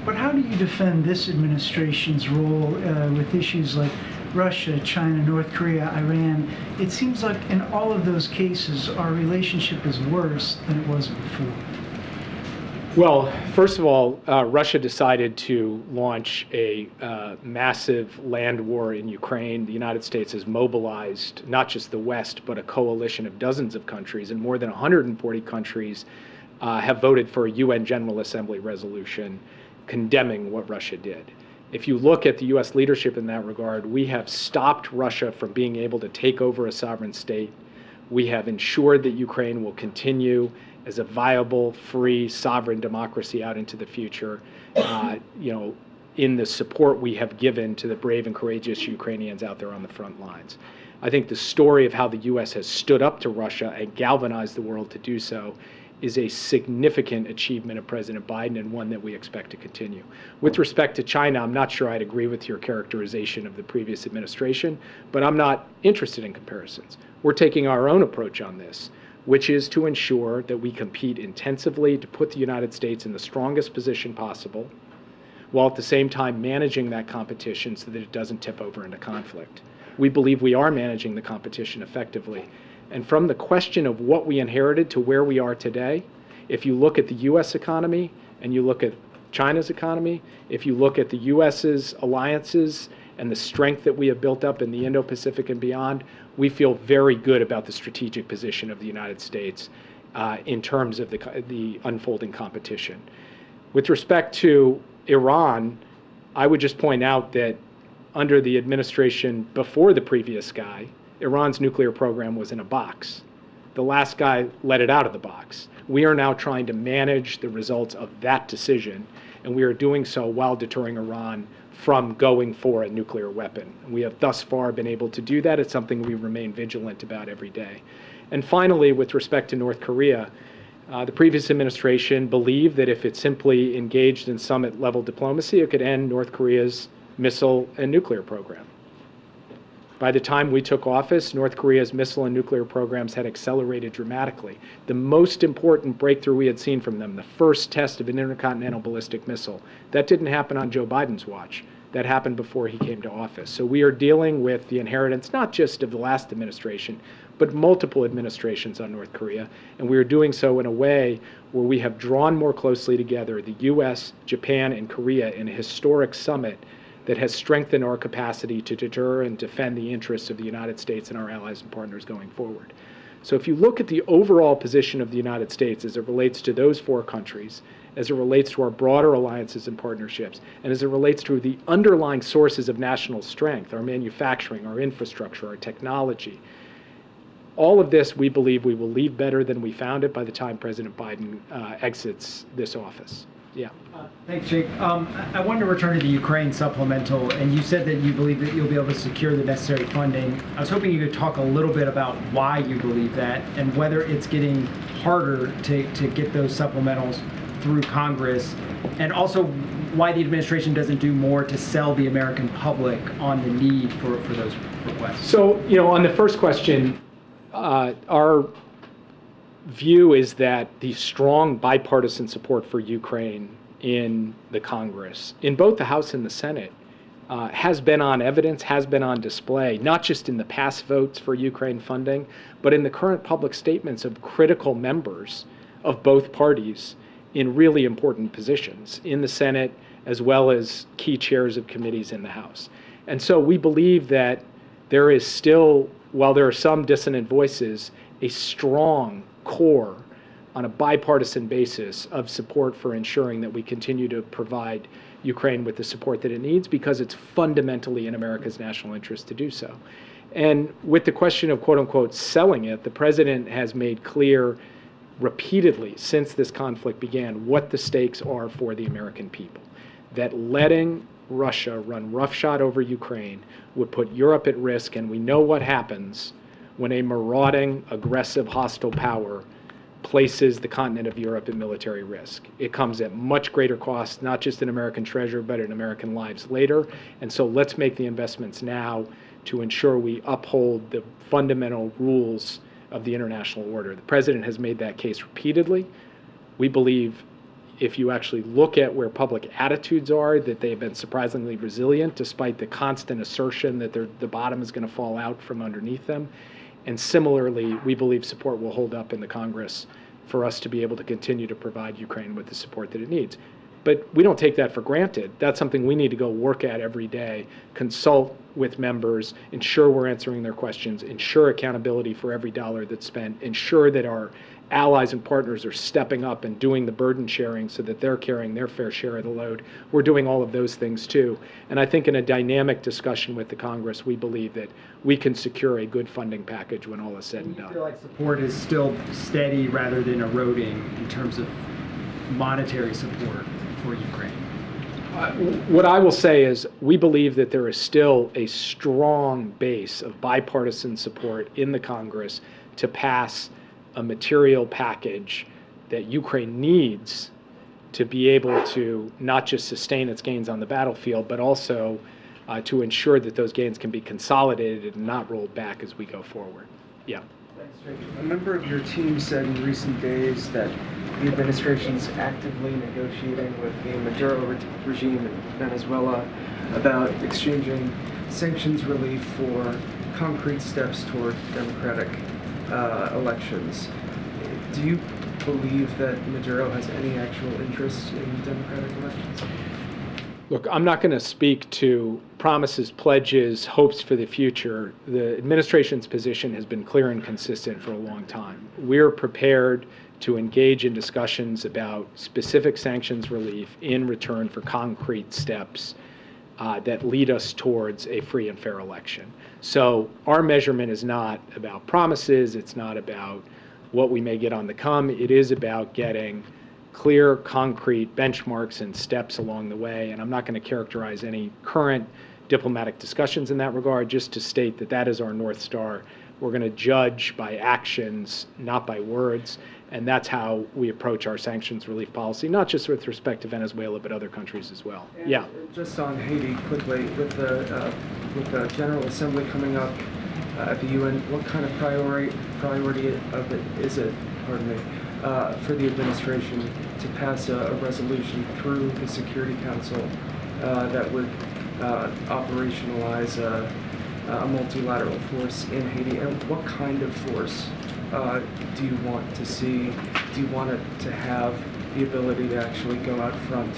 But how do you defend this administration's role with issues like Russia, China, North Korea, Iran? It seems like in all of those cases, our relationship is worse than it was before. Well, first of all, Russia decided to launch a massive land war in Ukraine. The United States has mobilized not just the West, but a coalition of dozens of countries, and more than 140 countries have voted for a UN General Assembly resolution condemning what Russia did. If you look at the U.S. leadership in that regard, we have stopped Russia from being able to take over a sovereign state. We have ensured that Ukraine will continue as a viable, free, sovereign democracy out into the future, in the support we have given to the brave and courageous Ukrainians out there on the front lines. I think the story of how the U.S. has stood up to Russia and galvanized the world to do so is a significant achievement of President Biden, and one that we expect to continue. With respect to China, I'm not sure I'd agree with your characterization of the previous administration, but I'm not interested in comparisons. We're taking our own approach on this, which is to ensure that we compete intensively to put the United States in the strongest position possible, while at the same time managing that competition so that it doesn't tip over into conflict. We believe we are managing the competition effectively. And from the question of what we inherited to where we are today, if you look at the U.S. economy and you look at China's economy, if you look at the U.S.'s alliances and the strength that we have built up in the Indo-Pacific and beyond, we feel very good about the strategic position of the United States in terms of the unfolding competition. With respect to Iran, I would just point out that under the administration before the previous guy, Iran's nuclear program was in a box. The last guy let it out of the box. We are now trying to manage the results of that decision, and we are doing so while deterring Iran from going for a nuclear weapon. We have thus far been able to do that. It's something we remain vigilant about every day. And finally, with respect to North Korea, the previous administration believed that if it simply engaged in summit-level diplomacy, it could end North Korea's missile and nuclear program. By the time we took office, North Korea's missile and nuclear programs had accelerated dramatically. The most important breakthrough we had seen from them, the first test of an intercontinental ballistic missile, that didn't happen on Joe Biden's watch. That happened before he came to office. So we are dealing with the inheritance not just of the last administration, but multiple administrations on North Korea. And we are doing so in a way where we have drawn more closely together the U.S., Japan, and Korea in a historic summit that has strengthened our capacity to deter and defend the interests of the United States and our allies and partners going forward. So if you look at the overall position of the United States as it relates to those 4 countries, as it relates to our broader alliances and partnerships, and as it relates to the underlying sources of national strength, our manufacturing, our infrastructure, our technology, all of this, we believe we will leave better than we found it by the time President Biden exits this office. Yeah. Thanks, Jake. I wanted to return to the Ukraine supplemental, and you said that you believe that you'll be able to secure the necessary funding. I was hoping you could talk a little bit about why you believe that and whether it's getting harder to get those supplementals through Congress, and also why the administration doesn't do more to sell the American public on the need for those requests. So, on the first question, our view is that the strong bipartisan support for Ukraine in the Congress, in both the House and the Senate, has been on evidence, has been on display, not just in the past votes for Ukraine funding, but in the current public statements of critical members of both parties in really important positions in the Senate, as well as key chairs of committees in the House. And so we believe that there is still, while there are some dissonant voices, a strong core on a bipartisan basis of support for ensuring that we continue to provide Ukraine with the support that it needs, because it's fundamentally in America's national interest to do so. And with the question of quote unquote selling it, the president has made clear repeatedly since this conflict began what the stakes are for the American people. That letting Russia run roughshod over Ukraine would put Europe at risk, and we know what happens when a marauding, aggressive, hostile power places the continent of Europe at military risk. It comes at much greater cost, not just in American treasure, but in American lives later. And so let's make the investments now to ensure we uphold the fundamental rules of the international order. The president has made that case repeatedly. We believe if you actually look at where public attitudes are, that they have been surprisingly resilient despite the constant assertion that the bottom is going to fall out from underneath them. And similarly, we believe support will hold up in the Congress for us to be able to continue to provide Ukraine with the support that it needs. But we don't take that for granted. That's something we need to go work at every day, consult with members, ensure we're answering their questions, ensure accountability for every dollar that's spent, ensure that our allies and partners are stepping up and doing the burden sharing so that they're carrying their fair share of the load. We're doing all of those things too. And I think in a dynamic discussion with the Congress, we believe that we can secure a good funding package when all is said and done. You feel like support is still steady rather than eroding in terms of monetary support for Ukraine? What I will say is we believe that there is still a strong base of bipartisan support in the Congress to pass a material package that Ukraine needs to be able to not just sustain its gains on the battlefield, but also to ensure that those gains can be consolidated and not rolled back as we go forward. Yeah. Thanks, Jake. A member of your team said in recent days that the administration's actively negotiating with the Maduro regime in Venezuela about exchanging sanctions relief for concrete steps toward democratic elections. Do you believe that Maduro has any actual interest in democratic elections? Look, I'm not going to speak to promises, pledges, hopes for the future. The administration's position has been clear and consistent for a long time. We're prepared to engage in discussions about specific sanctions relief in return for concrete steps that lead us towards a free and fair election. So our measurement is not about promises, it's not about what we may get on the come, it is about getting clear, concrete benchmarks and steps along the way. And I'm not going to characterize any current diplomatic discussions in that regard, just to state that that is our North Star. We're going to judge by actions, not by words. And that's how we approach our sanctions relief policy, not just with respect to Venezuela, but other couries as well. And yeah. Just on Haiti quickly, with the General Assembly coming up at the UN, what kind of priority of it is it, pardon me, for the administration to pass a resolution through the Security Council that would operationalize a multilateral force in Haiti, and what kind of force do you want to see? Do you want it to have the ability to actually go out front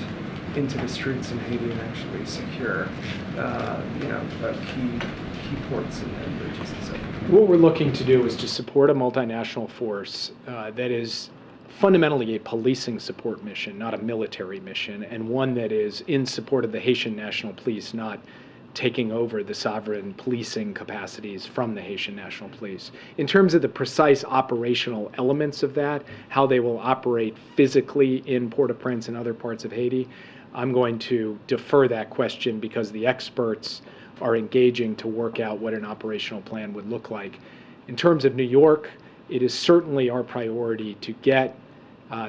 into the streets in Haiti and actually secure, key ports and bridges and stuff? What we're looking to do is to support a multinational force that is fundamentally a policing support mission, not a military mission, and one that is in support of the Haitian National Police, not taking over the sovereign policing capacities from the Haitian National Police. In terms of the precise operational elements of that, how they will operate physically in Port-au-Prince and other parts of Haiti, I'm going to defer that question because the experts are engaging to work out what an operational plan would look like. In terms of New York, it is certainly our priority to get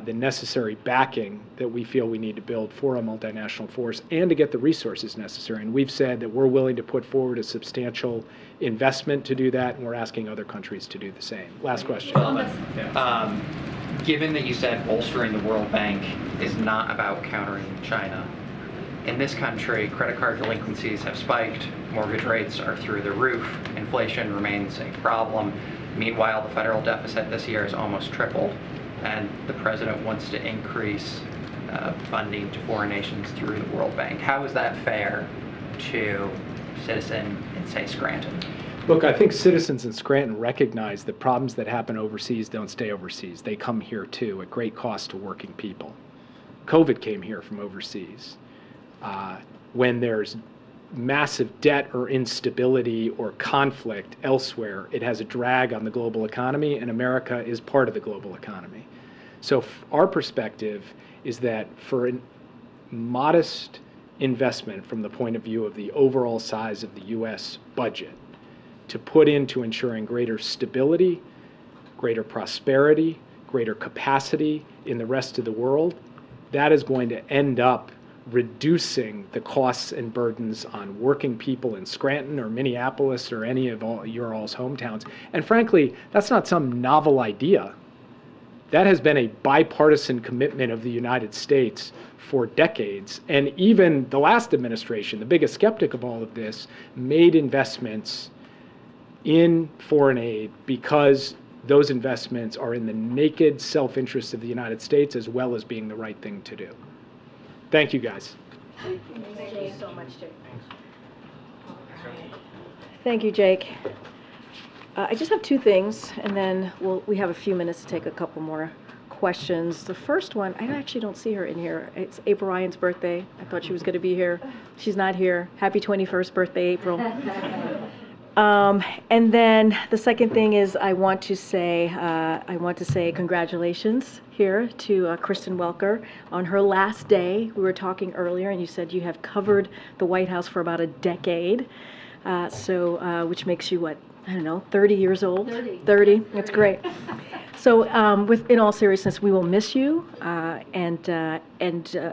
the necessary backing that we feel we need to build for a multinational force and to get the resources necessary. And we've said that we're willing to put forward a substantial investment to do that, and we're asking other countries to do the same. Last question. Given that you said bolstering the World Bank is not about countering China, in this country, credit card delinquencies have spiked, mortgage rates are through the roof, inflation remains a problem. Meanwhile, the federal deficit this year has almost tripled, and the president wants to increase funding to foreign nations through the World Bank. How is that fair to citizen in, say, Scranton? Look, I think citizens in Scranton recognize that problems that happen overseas don't stay overseas. They come here too, at great cost to working people. COVID came here from overseas. When there's massive debt or instability or conflict elsewhere, it has a drag on the global economy, and America is part of the global economy. So our perspective is that for a modest investment from the point of view of the overall size of the U.S. budget to put into ensuring greater stability, greater prosperity, greater capacity in the rest of the world, that is going to end up reducing the costs and burdens on working people in Scranton or Minneapolis or any of your all's hometowns. And frankly, that's not some novel idea. That has been a bipartisan commitment of the United States for decades. And even the last administration, the biggest skeptic of all of this, made investments in foreign aid because those investments are in the naked self-interest of the United States as well as being the right thing to do. Thank you, guys. Thank you so much, Jake. Thank you, Jake. I just have two things, and then we have a few minutes to take a couple more questions. The first one, I actually don't see her in here. It's April Ryan's birthday. I thought she was going to be here. She's not here. Happy 21st birthday, April. And then the second thing is I want to say congratulations here to Kristen Welker on her last day. We were talking earlier, and you said you have covered the White House for about a decade, which makes you, what, I don't know, 30 years old? 30. That's great. So in all seriousness, we will miss you, and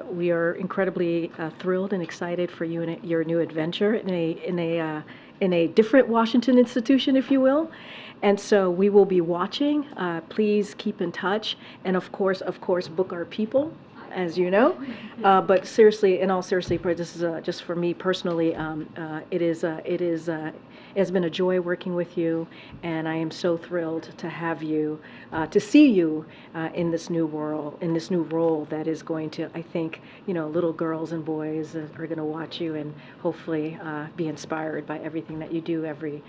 we are incredibly thrilled and excited for you and your new adventure in a different Washington institution, if you will. And so we will be watching. Please keep in touch. And of course, book our people, as you know. But seriously, in all seriously, this is just for me personally, it has been a joy working with you, and I am so thrilled to have you, to see you in this new role that is going to, I think, little girls and boys are going to watch you and hopefully be inspired by everything that you do every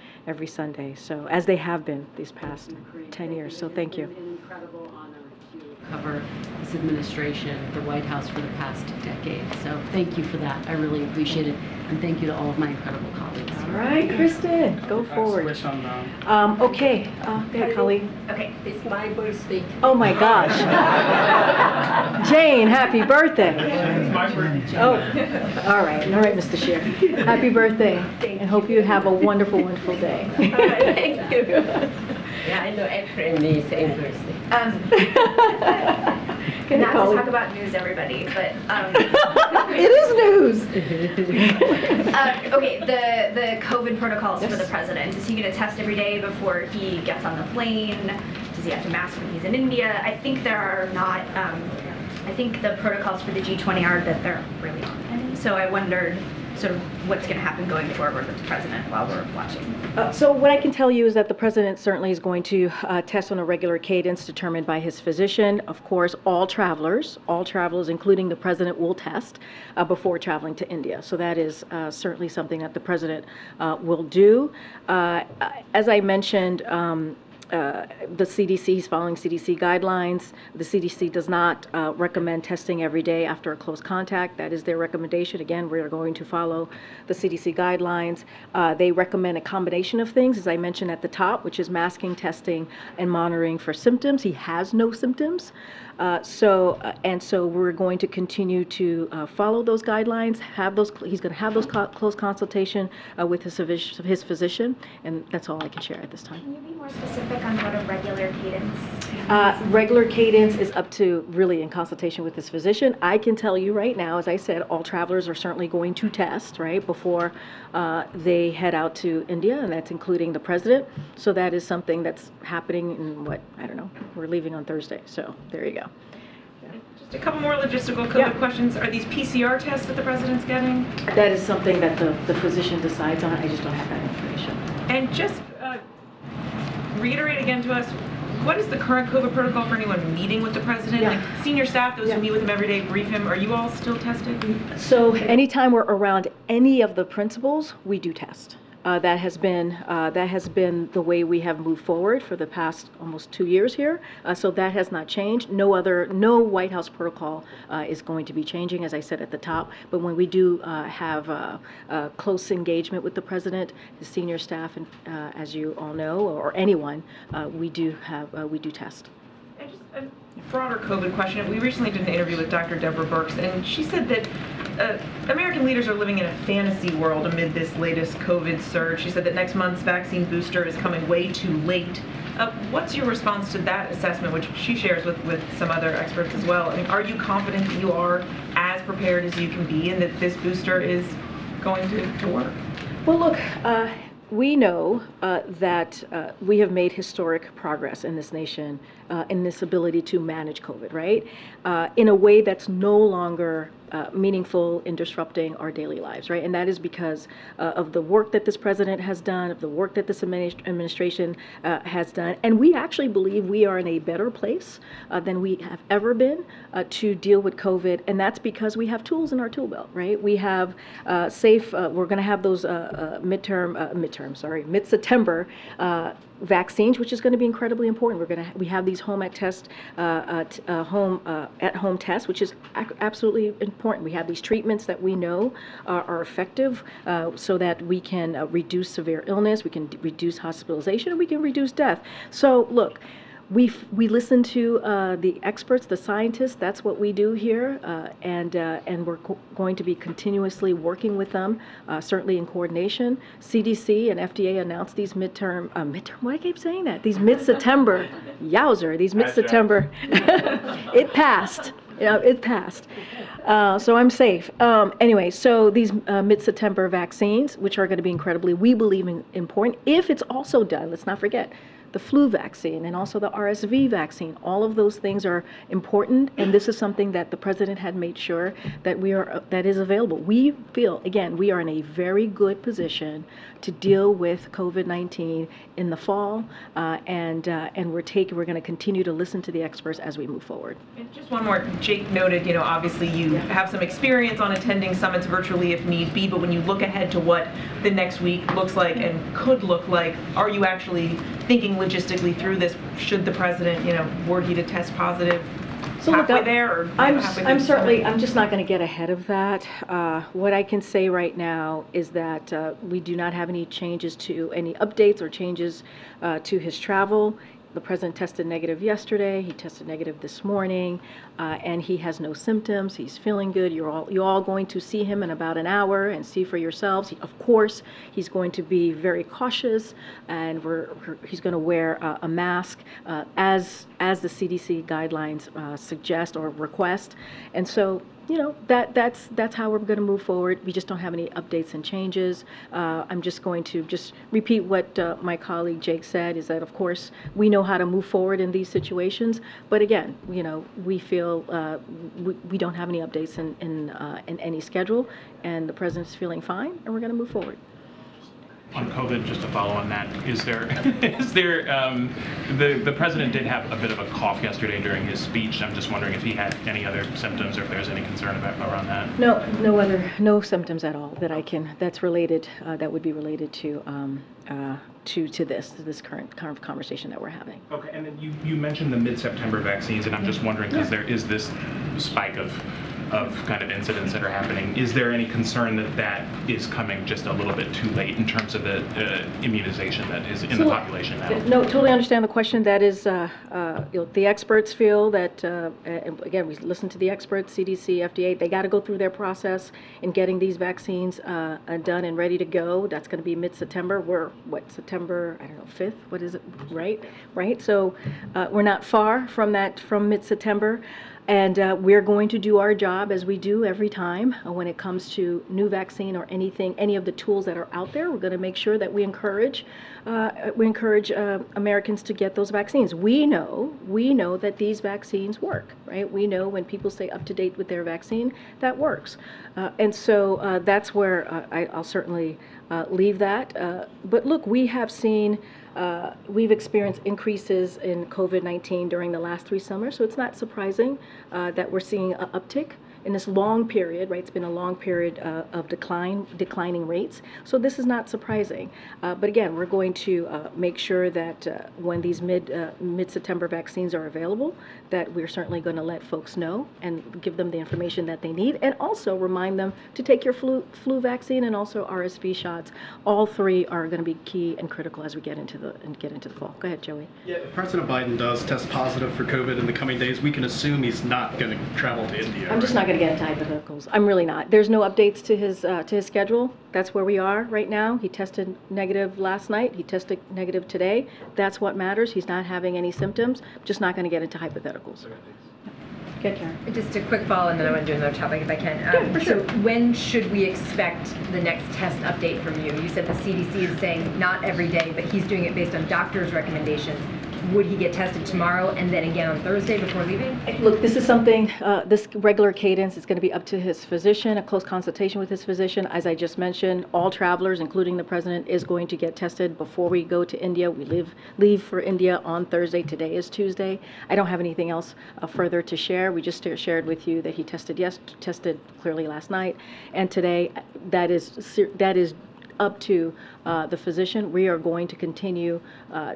Sunday. So as they have been these past 10 years. So thank you. An incredible honor to cover this administration, the White House, for the past decade. So thank you for that. I really appreciate it. And thank you to all of my incredible colleagues. All right, Kristen, go forward. Okay, go ahead, Colleen. Okay, it's my birthday. Oh my gosh. Jane, happy birthday. It's my birthday. Oh, all right, Mr. Scheer. Happy birthday, and hope you have a wonderful, wonderful day. Thank you. Yeah, I know April and me, same birthday. Not to talk about news, everybody, but it is news. Okay, the COVID protocols for the president. Is he going to test every day before he gets on the plane? Does he have to mask when he's in India? I think there are not. I think the protocols for the G20 are that there really aren't any. So I wondered sort of what's going to happen going forward with the president while we're watching? So what I can tell you is that the president certainly is going to test on a regular cadence determined by his physician. Of course, all travelers, including the president, will test before traveling to India. So that is certainly something that the president will do. As I mentioned, the CDC is following CDC guidelines. The CDC does not recommend testing every day after a close contact. That is their recommendation. Again, we're going to follow the CDC guidelines. They recommend a combination of things, as I mentioned at the top, which is masking, testing, and monitoring for symptoms. He has no symptoms. So we're going to continue to follow those guidelines, he's going to have those close consultation with his physician, and that's all I can share at this time. Can you be more specific on what a regular cadence? Regular cadence is up to really in consultation with his physician. I can tell you right now, as I said, all travelers are certainly going to test, right, before they head out to India, and that's including the president. So that is something that's happening in I don't know, we're leaving on Thursday, so there you go. Just a couple more logistical COVID questions. Are these PCR tests that the president's getting? That is something that the physician decides on. I just don't have that information. And just reiterate again to us, what is the current COVID protocol for anyone meeting with the president? Like senior staff, those who meet with him every day, brief him. Are you all still tested? So anytime we're around any of the principals, we do test. That has been the way we have moved forward for the past almost 2 years here. So that has not changed. No White House protocol is going to be changing, as I said at the top. But when we do have close engagement with the president, his senior staff, and as you all know, or anyone, we do test. And just a broader COVID question. We recently did an interview with Dr. Deborah Birx, and she said that American leaders are living in a fantasy world amid this latest COVID surge. She said that next month's vaccine booster is coming way too late. What's your response to that assessment, which she shares with some other experts as well? I mean, are you confident that you are as prepared as you can be and that this booster is going to work? Well, look, we know that we have made historic progress in this nation in this ability to manage COVID, right? In a way that's no longer meaningful in disrupting our daily lives, right? And that is because of the work that this president has done, of the work that this administration has done. And we actually believe we are in a better place than we have ever been to deal with COVID. And that's because we have tools in our tool belt, right? We have we're going to have those mid-September vaccines, which is going to be incredibly important. We have these home at-home tests, which is absolutely important. We have these treatments that we know are effective, so that we can reduce severe illness, we can reduce hospitalization, and we can reduce death. So look, we listen to the experts, the scientists. That's what we do here, and we're going to be continuously working with them, certainly in coordination. CDC and FDA announced these midterm. Why I keep saying that? These mid-September, yowzer! These mid-September. It passed. It passed. So I'm safe. Anyway, so these mid-September vaccines, which are going to be incredibly, we believe, important. If it's also done, let's not forget, the flu vaccine and also the RSV vaccine. All of those things are important, and this is something that the president had made sure that that is available. We feel, again, we are in a very good position to deal with COVID-19 in the fall, and we're going to continue to listen to the experts as we move forward. And just one more. Jake noted, obviously you have some experience on attending summits virtually if need be, but when you look ahead to what the next week looks like and could look like, are you actually thinking logistically through this? Should the president, were he to test positive, so halfway there, or I'm just not going to get ahead of that. What I can say right now is that we do not have any changes to any updates or changes to his travel. The president tested negative yesterday. He tested negative this morning, and he has no symptoms. He's feeling good. You're all going to see him in about an hour and see for yourselves. Of course, he's going to be very cautious, and he's going to wear a mask as the CDC guidelines suggest or request. And so you know, that's how we're going to move forward. We just don't have any updates and changes. I'm just going to just repeat what my colleague Jake said, is that of course we know how to move forward in these situations, but again, you know, we feel we don't have any updates in any schedule, and the president's feeling fine, and we're going to move forward. On COVID, just to follow on that, is there, the president did have a bit of a cough yesterday during his speech. I'm just wondering if he had any other symptoms or if there's any concern around that. No symptoms at all that's related, that would be related to this current conversation that we're having. Okay, and then you mentioned the mid-September vaccines, and I'm just wondering, because there is this spike of kind of incidents that are happening, is there any concern that that is coming just a little bit too late in terms of the immunization that is in the population now? No, totally understand the question. That is, you know, the experts feel that, and again, we listen to the experts, CDC, FDA, they got to go through their process in getting these vaccines done and ready to go. That's going to be mid-September. We're, September, I don't know, 5th? What is it, right? So we're not far from that, from mid-September. And we're going to do our job as we do every time when it comes to new vaccine or any of the tools that are out there. We're going to make sure that we encourage Americans to get those vaccines. We know that these vaccines work, right? We know when people stay up to date with their vaccine, that works. And so that's where I'll certainly leave that. But look, we have seen we've experienced increases in COVID-19 during the last 3 summers, so it's not surprising that we're seeing an uptick in this long period, right? It's been a long period of declining rates, so this is not surprising. But again, we're going to make sure that when these mid-September vaccines are available, that we're certainly going to let folks know and give them the information that they need, and also remind them to take your flu vaccine and also RSV shots. All 3 are going to be key and critical as we get into the fall. Go ahead, Joey. Yeah, if President Biden does test positive for COVID in the coming days, we can assume he's not going to travel to India. I'm just not going to get into hypotheticals. I'm really not. There's no updates to his schedule. That's where we are right now. He tested negative last night. He tested negative today. That's what matters. He's not having any symptoms. I'm just not going to get into hypotheticals. Good, Karen. Just a quick follow, and then I want to do another topic if I can. Yeah, for sure. So when should we expect the next test update from you? You said the CDC is saying not every day, but he's doing it based on doctors' recommendations. Would he get tested tomorrow and then again on Thursday before leaving? Look, this is something, this regular cadence is going to be up to his physician, a close consultation with his physician. As I just mentioned, all travelers, including the president, is going to get tested before we go to India. We leave for India on Thursday. Today is Tuesday. I don't have anything else further to share. We just shared with you that he tested clearly last night, and today that is up to the physician. We are going to continue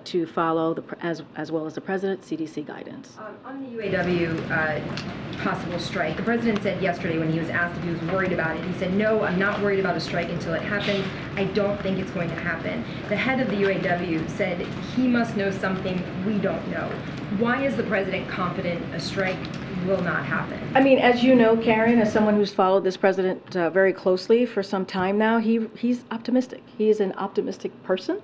to follow, as well as the president, CDC guidance. On the UAW possible strike, the president said yesterday when he was asked if he was worried about it, he said, no, I'm not worried about a strike until it happens. I don't think it's going to happen. The head of the UAW said he must know something we don't know. Why is the president confident a strike will not happen? I mean, as you know, Karen, as someone who's followed this president very closely for some time now, he's optimistic. He is an optimistic person,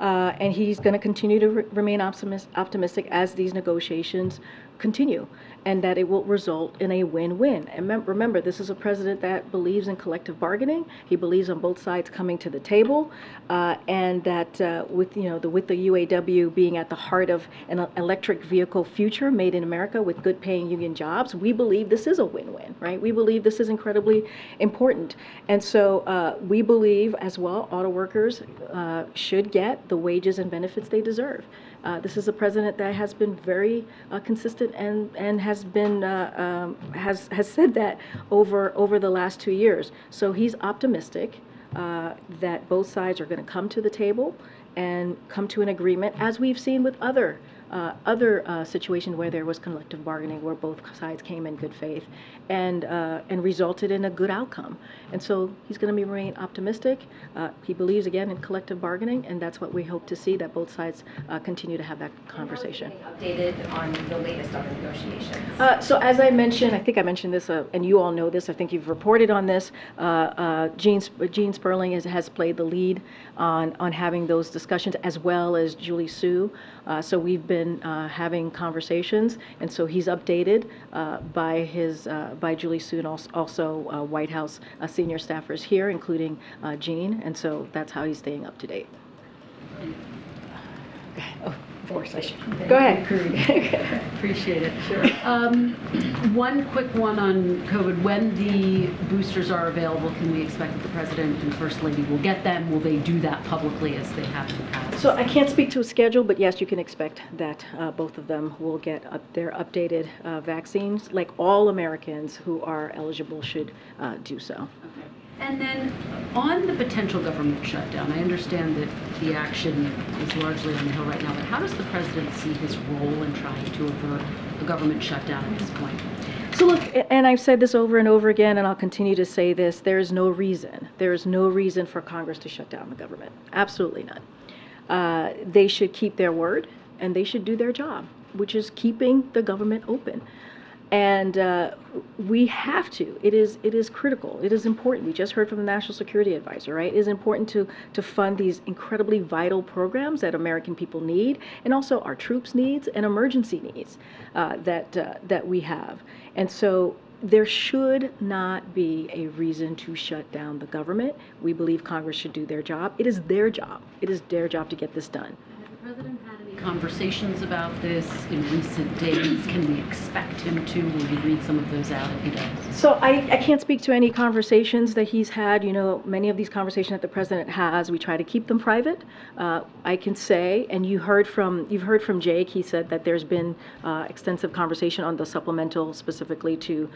and he's going to continue to remain optimistic as these negotiations continue, and that it will result in a win-win. And remember, this is a president that believes in collective bargaining. He believes on both sides coming to the table, and that with the UAW being at the heart of an electric vehicle future made in America with good-paying union jobs, we believe this is a win-win, right? We believe this is incredibly important, and so we believe as well auto workers should get the wages and benefits they deserve. This is a president that has been very consistent and has been has said that over the last 2 years. So he's optimistic that both sides are going to come to the table and come to an agreement, as we've seen with other situations where there was collective bargaining, where both sides came in good faith and resulted in a good outcome. And so he's going to remain optimistic. He believes again in collective bargaining, and that's what we hope to see, that both sides continue to have that conversation. Updated on the latest of the negotiations. So as I mentioned, I think I mentioned this, and you all know this, I think you've reported on this, Gene Sperling has played the lead on having those discussions, as well as Julie Su. So we've been been having conversations, and so he's updated by Julie Soon, also White House senior staffers here, including Jean, and so that's how he's staying up to date. Oh, of course I should. Go ahead. Appreciate it. Sure. One quick one on COVID. When the boosters are available, can we expect that the President and First Lady will get them? Will they do that publicly as they have in the past? So I can't speak to a schedule, but yes, you can expect that both of them will get their updated vaccines, like all Americans who are eligible should do so. Okay. And then on the potential government shutdown, I understand that the action is largely on the Hill right now, but how does the President see his role in trying to avert a government shutdown at this point? So look, and I've said this over and over again, and I'll continue to say this, there is no reason for Congress to shut down the government. Absolutely none. They should keep their word, and they should do their job, which is keeping the government open. And we have to. It is critical. It is important. We just heard from the National Security Advisor, right? It is important to fund these incredibly vital programs that American people need, and also our troops' needs and emergency needs that we have. And so there should not be a reason to shut down the government. We believe Congress should do their job. It is their job. It is their job to get this done. Has the President had any conversations about this in recent days? Can we expect him to? Will you read some of those out if he does? So I can't speak to any conversations that he's had. You know, many of these conversations that the President has, we try to keep them private. I can say, and you've heard from Jake, he said that there's been extensive conversation on the supplemental specifically to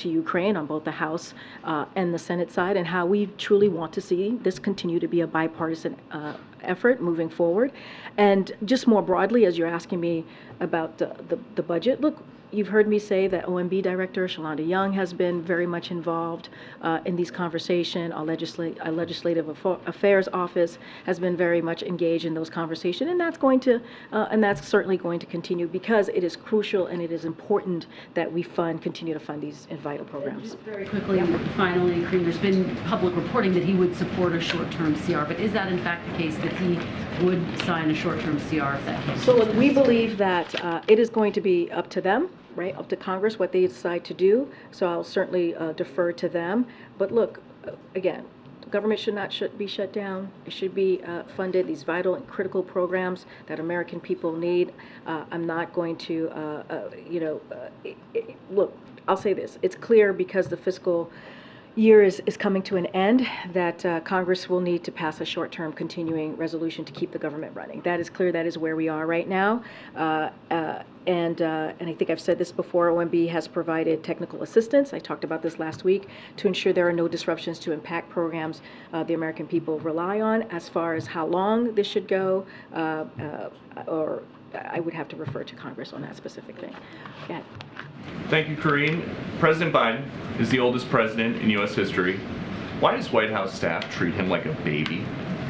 Ukraine on both the House and the Senate side, and how we truly want to see this continue to be a bipartisan effort moving forward. And just more broadly, as you're asking me about the budget, look, you've heard me say that OMB Director Shalonda Young has been very much involved in these conversations. Our Legislative Affairs Office has been very much engaged in those conversations, and that's certainly going to continue, because it is crucial and it is important that we continue to fund these vital programs. Just very quickly, finally, Karine, there's been public reporting that he would support a short-term CR, but is that in fact the case, that he would sign a short-term CR if that case? So look, we believe that it is going to be up to them, right, up to Congress, what they decide to do. So I'll certainly defer to them. But look, again, the government should not be shut down. It should be funded, these vital and critical programs that American people need. I'm not going to, look, I'll say this. It's clear, because the fiscal year is coming to an end, that Congress will need to pass a short-term continuing resolution to keep the government running. That is clear. That is where we are right now. And I think I've said this before, OMB has provided technical assistance, I talked about this last week, to ensure there are no disruptions to impact programs the American people rely on. As far as how long this should go, or I would have to refer to Congress on that specific thing. Go ahead. Thank you, Karine. President Biden is the oldest president in U.S. history. Why does White House staff treat him like a baby?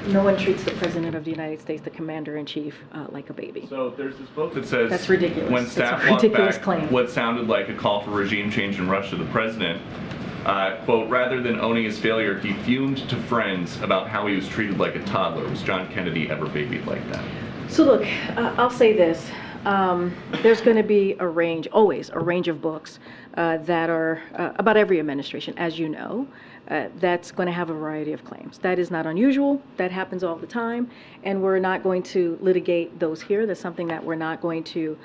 No one treats the President of the United States, the Commander-in-Chief, like a baby. So there's this book that says, that's ridiculous. When staff walked back what sounded like a call for regime change in Russia, the President, quote, rather than owning his failure, he fumed to friends about how he was treated like a toddler. Was John Kennedy ever babied like that? So look, I'll say this. There's going to be always a range of books that are about every administration, as you know, that's going to have a variety of claims. That is not unusual. That happens all the time, and we're not going to litigate those here. That's something that we're not going to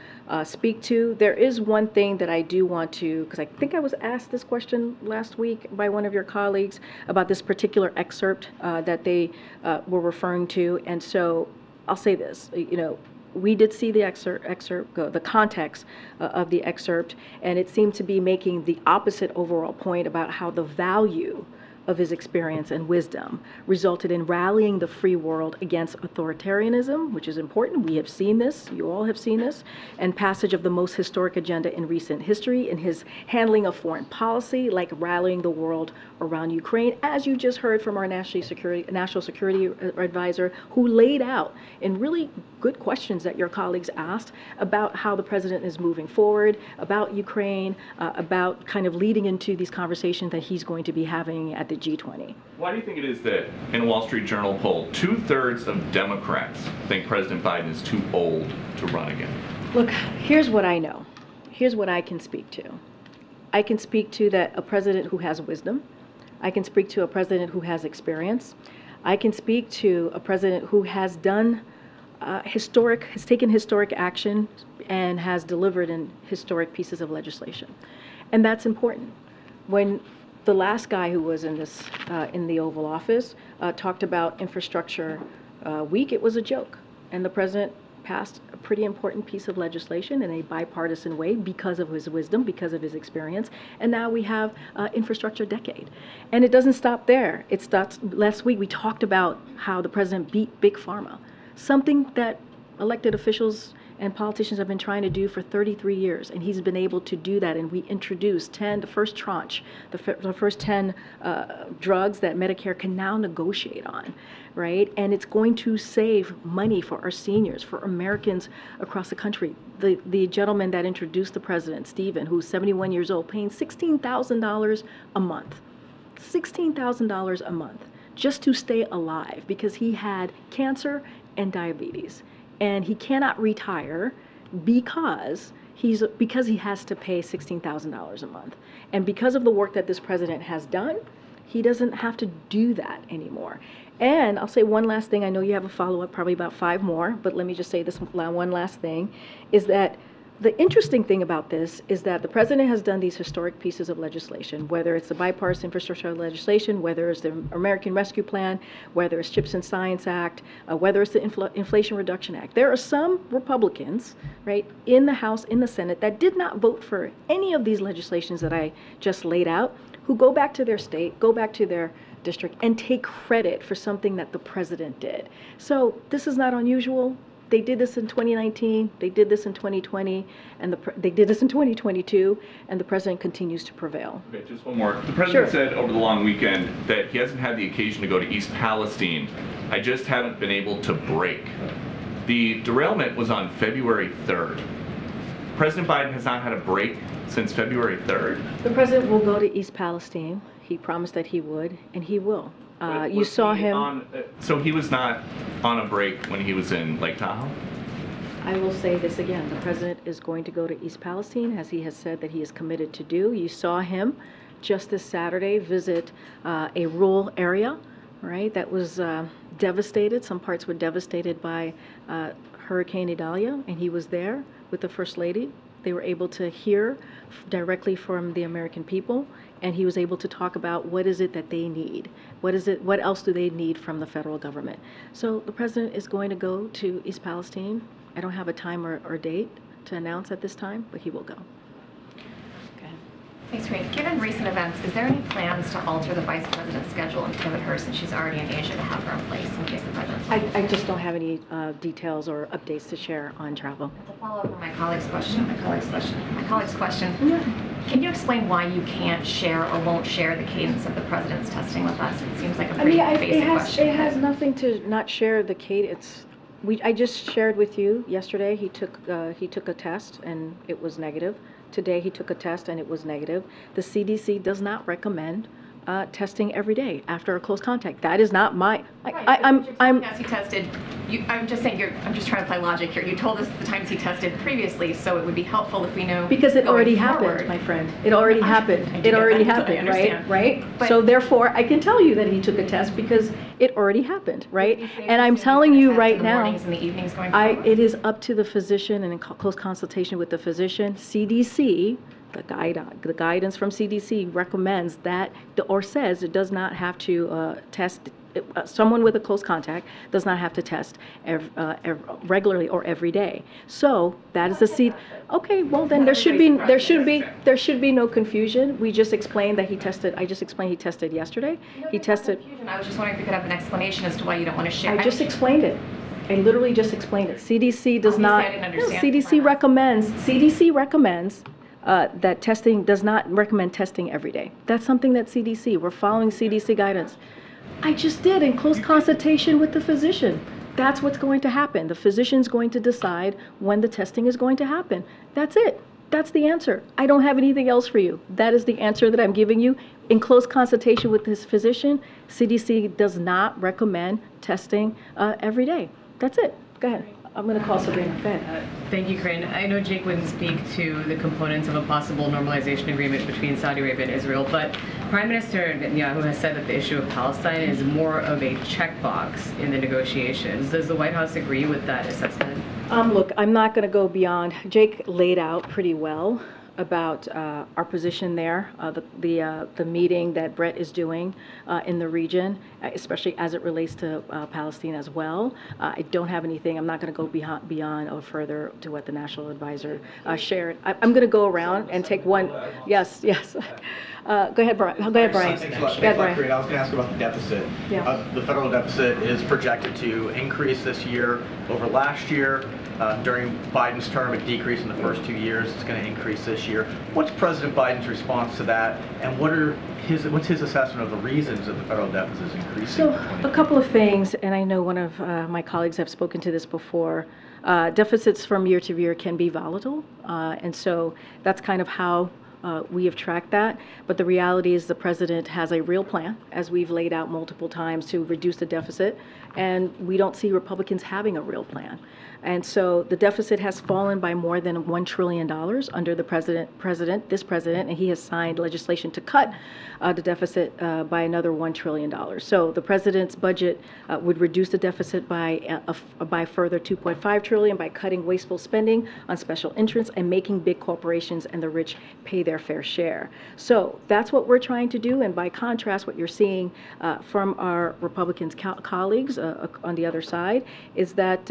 speak to. There is one thing that I do want to, because I think I was asked this question last week by one of your colleagues about this particular excerpt that they were referring to, and so I'll say this, we did see the excerpt, the context of the excerpt, and it seemed to be making the opposite overall point about how the value of his experience and wisdom resulted in rallying the free world against authoritarianism, which is important. We have seen this, you all have seen this, and passage of the most historic agenda in recent history in his handling of foreign policy, like rallying the world around Ukraine, as you just heard from our National Security Advisor, who laid out in really good questions that your colleagues asked about how the President is moving forward, about Ukraine, about kind of leading into these conversations that he's going to be having at the G20. Why do you think it is that in a Wall Street Journal poll, 2/3 of Democrats think President Biden is too old to run again? Look, here's what I know. Here's what I can speak to. I can speak to that a president who has wisdom. I can speak to a president who has experience. I can speak to a president who has done has taken historic action and has delivered in historic pieces of legislation. And that's important. When the last guy who was in this, in the Oval Office talked about infrastructure week, it was a joke. And the president passed a pretty important piece of legislation in a bipartisan way because of his wisdom, because of his experience. And now we have infrastructure decade. And it doesn't stop there. It starts, last week we talked about how the president beat Big Pharma, something that elected officials and politicians have been trying to do for 33 years, and he's been able to do that. And we introduced the first tranche, the first 10 drugs that Medicare can now negotiate on, right? And it's going to save money for our seniors, for Americans across the country. The gentleman that introduced the president, Stephen, who's 71 years old, paying $16,000 a month, $16,000 a month, just to stay alive because he had cancer and diabetes. And he cannot retire because he has to pay $16,000 a month. And because of the work that this president has done, he doesn't have to do that anymore. And I'll say one last thing. I know you have a follow-up, probably about 5 more, but let me just say this one last thing, is that the interesting thing about this is that the president has done these historic pieces of legislation, whether it's the bipartisan infrastructure legislation, whether it's the American Rescue Plan, whether it's CHIPS and Science Act, whether it's the Inflation Reduction Act. There are some Republicans, right, in the House, in the Senate, that did not vote for any of these legislations that I just laid out, who go back to their state, go back to their district, and take credit for something that the president did. So this is not unusual. They did this in 2019, they did this in 2020, and they did this in 2022, and the president continues to prevail. Okay, just one more. The president said over the long weekend that he hasn't had the occasion to go to East Palestine. I just haven't been able to break. The derailment was on February 3rd. President Biden has not had a break since February 3rd. The president will go to East Palestine. He promised that he would, and he will. You saw him. So he was not on a break when he was in Lake Tahoe? I will say this again. The president is going to go to East Palestine, as he has said that he is committed to do. You saw him just this Saturday visit a rural area, right, that was devastated. Some parts were devastated by Hurricane Idalia, and he was there with the First Lady. They were able to hear directly from the American people, and he was able to talk about what is it that they need. What else do they need from the federal government? So the president is going to go to East Palestine. I don't have a time or date to announce at this time, but he will go. Thanks, Karine. Given recent events, is there any plans to alter the vice president's schedule and pivot her since she's already in Asia to have her in place in case the president? I just don't have any details or updates to share on travel. To follow up on my colleague's question, can you explain why you can't share or won't share the cadence of the president's testing with us? It seems like a pretty basic question. It has nothing to not share the cadence. I just shared with you yesterday. He took a test and it was negative. Today he took a test and it was negative. The CDC does not recommend testing every day after a close contact. That is not my. He tested. I'm just saying. I'm just trying to play logic here. You told us the times he tested previously, so it would be helpful if we know. Because it already happened, my friend. It already happened. It already happened, right? Right. So therefore, I can tell you that he took a test because it already happened, right? And I'm telling you right now, it is up to the physician and in close consultation with the physician. CDC. The guidance from CDC recommends that, or says it does not have to test, someone with a close contact does not have to test regularly or every day. So that is the seed. Okay, well then there should be no confusion. We just explained that he tested. I just explained he tested yesterday. He tested. I was just wondering if you could have an explanation as to why you don't want to share. I just explained it. I literally just explained it. CDC does not. No, CDC recommends. That testing does not recommend testing every day. That's something that CDC, we're following CDC guidance. I just did in close consultation with the physician. That's what's going to happen. The physician's going to decide when the testing is going to happen. That's it. That's the answer. I don't have anything else for you. That is the answer that I'm giving you. In close consultation with this physician, CDC does not recommend testing every day. That's it. Go ahead. I'm going to call Sabrina. Go ahead. Thank you, Karine. I know Jake wouldn't speak to the components of a possible normalization agreement between Saudi Arabia and Israel, but Prime Minister Netanyahu has said that the issue of Palestine is more of a checkbox in the negotiations. Does the White House agree with that assessment? Look, I'm not going to go beyond. Jake laid out pretty well about our position there, the meeting that Brett is doing in the region, especially as it relates to Palestine as well. I don't have anything. I'm not going to go beyond or further to what the national advisor shared. I'm going to go around and take one. Yes, yes. Go ahead, Brian. Go ahead, Brian. Thanks a lot, Brian. Karine. I was going to ask about the deficit. Yeah. The federal deficit is projected to increase this year over last year. During Biden's term, it decreased in the first 2 years. It's going to increase this year. What's President Biden's response to that, and what's his assessment of the reasons that the federal deficit is increasing? So a couple of things, and I know one of my colleagues have spoken to this before. Deficits from year to year can be volatile, and so that's kind of how we have tracked that. But the reality is the president has a real plan, as we've laid out multiple times, to reduce the deficit, and we don't see Republicans having a real plan. And so the deficit has fallen by more than $1 trillion under the this president, and he has signed legislation to cut the deficit by another $1 trillion. So the president's budget would reduce the deficit by further $2.5 trillion by cutting wasteful spending on special interests and making big corporations and the rich pay their fair share. So that's what we're trying to do. And by contrast, what you're seeing from our Republican colleagues on the other side is that,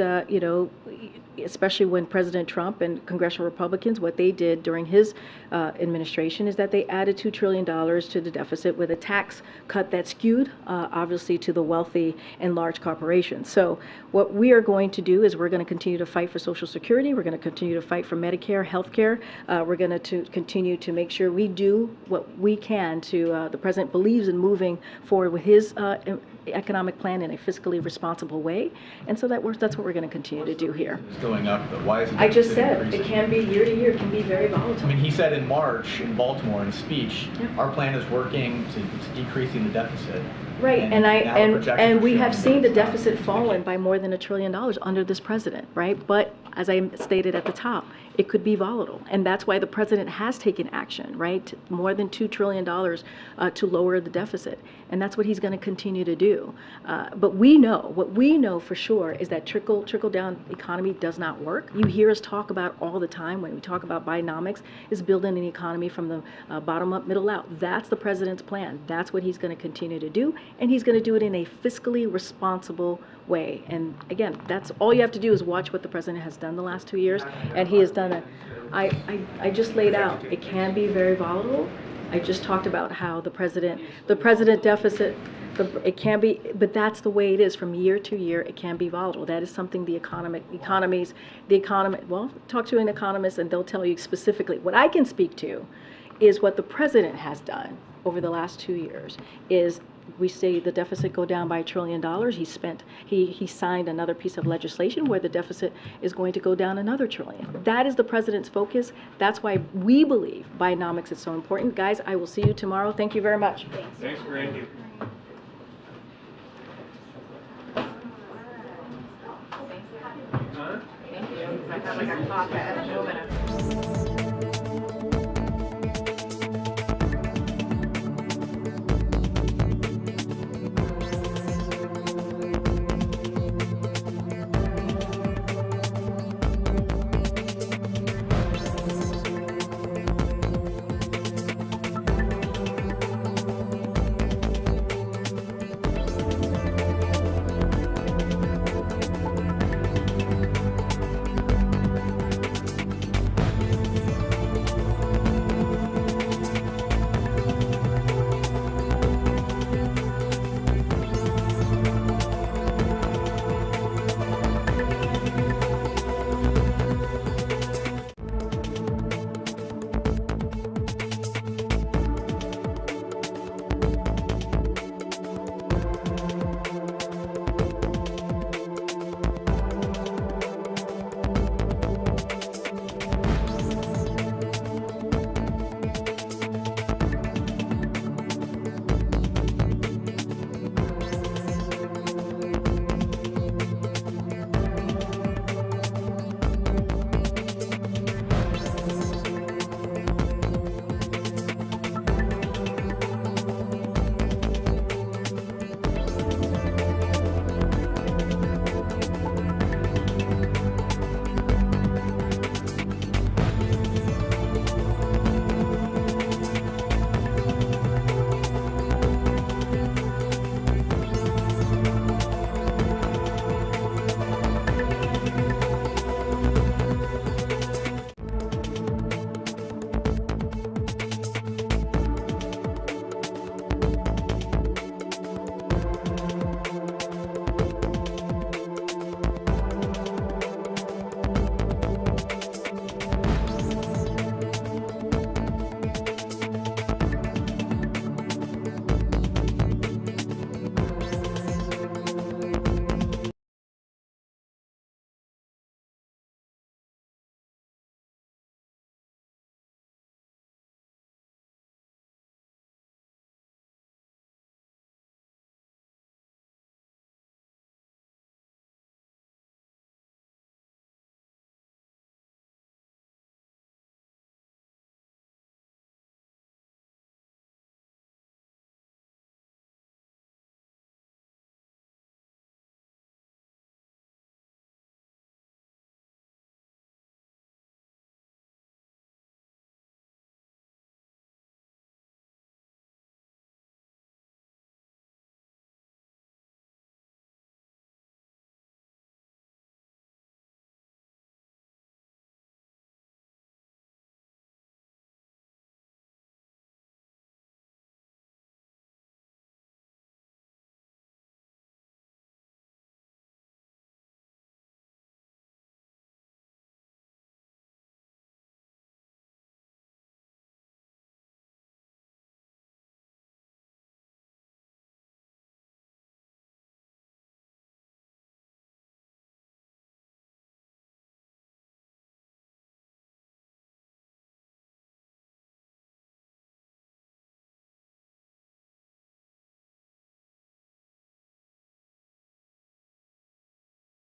especially when President Trump and congressional Republicans, what they did during his administration is that they added $2 trillion to the deficit with a tax cut that skewed, obviously, to the wealthy and large corporations. So what we are going to do is we're going to continue to fight for Social Security. We're going to continue to fight for Medicare, health care. We're going to continue to make sure we do what we can to, the president believes in moving forward with his economic plan in a fiscally responsible way. And so that's what we're going to continue to do here. It's going up, but why is it? I just said it can be year to year, it can be very volatile. I mean, he said in March in Baltimore in a speech, our plan is working to decreasing the deficit. Right, and we have seen the it's not. deficit fallen by more than $1 trillion under this president, right? But as I stated at the top, it could be volatile, and that's why the president has taken action, right? More than $2 trillion to lower the deficit, and that's what he's going to continue to do. But what we know for sure is that trickle down economy does not work. You hear us talk about all the time when we talk about Bidenomics is building an economy from the bottom up, middle out. That's the president's plan. That's what he's going to continue to do, and he's going to do it in a fiscally responsible way. And again, that's all you have to do is watch what the president has done the last 2 years, and he has done it. I just laid out, it can be very volatile. I just talked about how the president deficit, it can be, but that's the way it is from year to year. It can be volatile. That is something well, talk to an economist and they'll tell you specifically. What I can speak to is what the president has done over the last 2 years is we say the deficit go down by $1 trillion. He signed another piece of legislation where the deficit is going to go down another $1 trillion. That is the president's focus. That's why we believe Bidenomics is so important. Guys, I will see you tomorrow. Thank you very much. Thanks, Karine. Thank you. I have like a cough at the moment.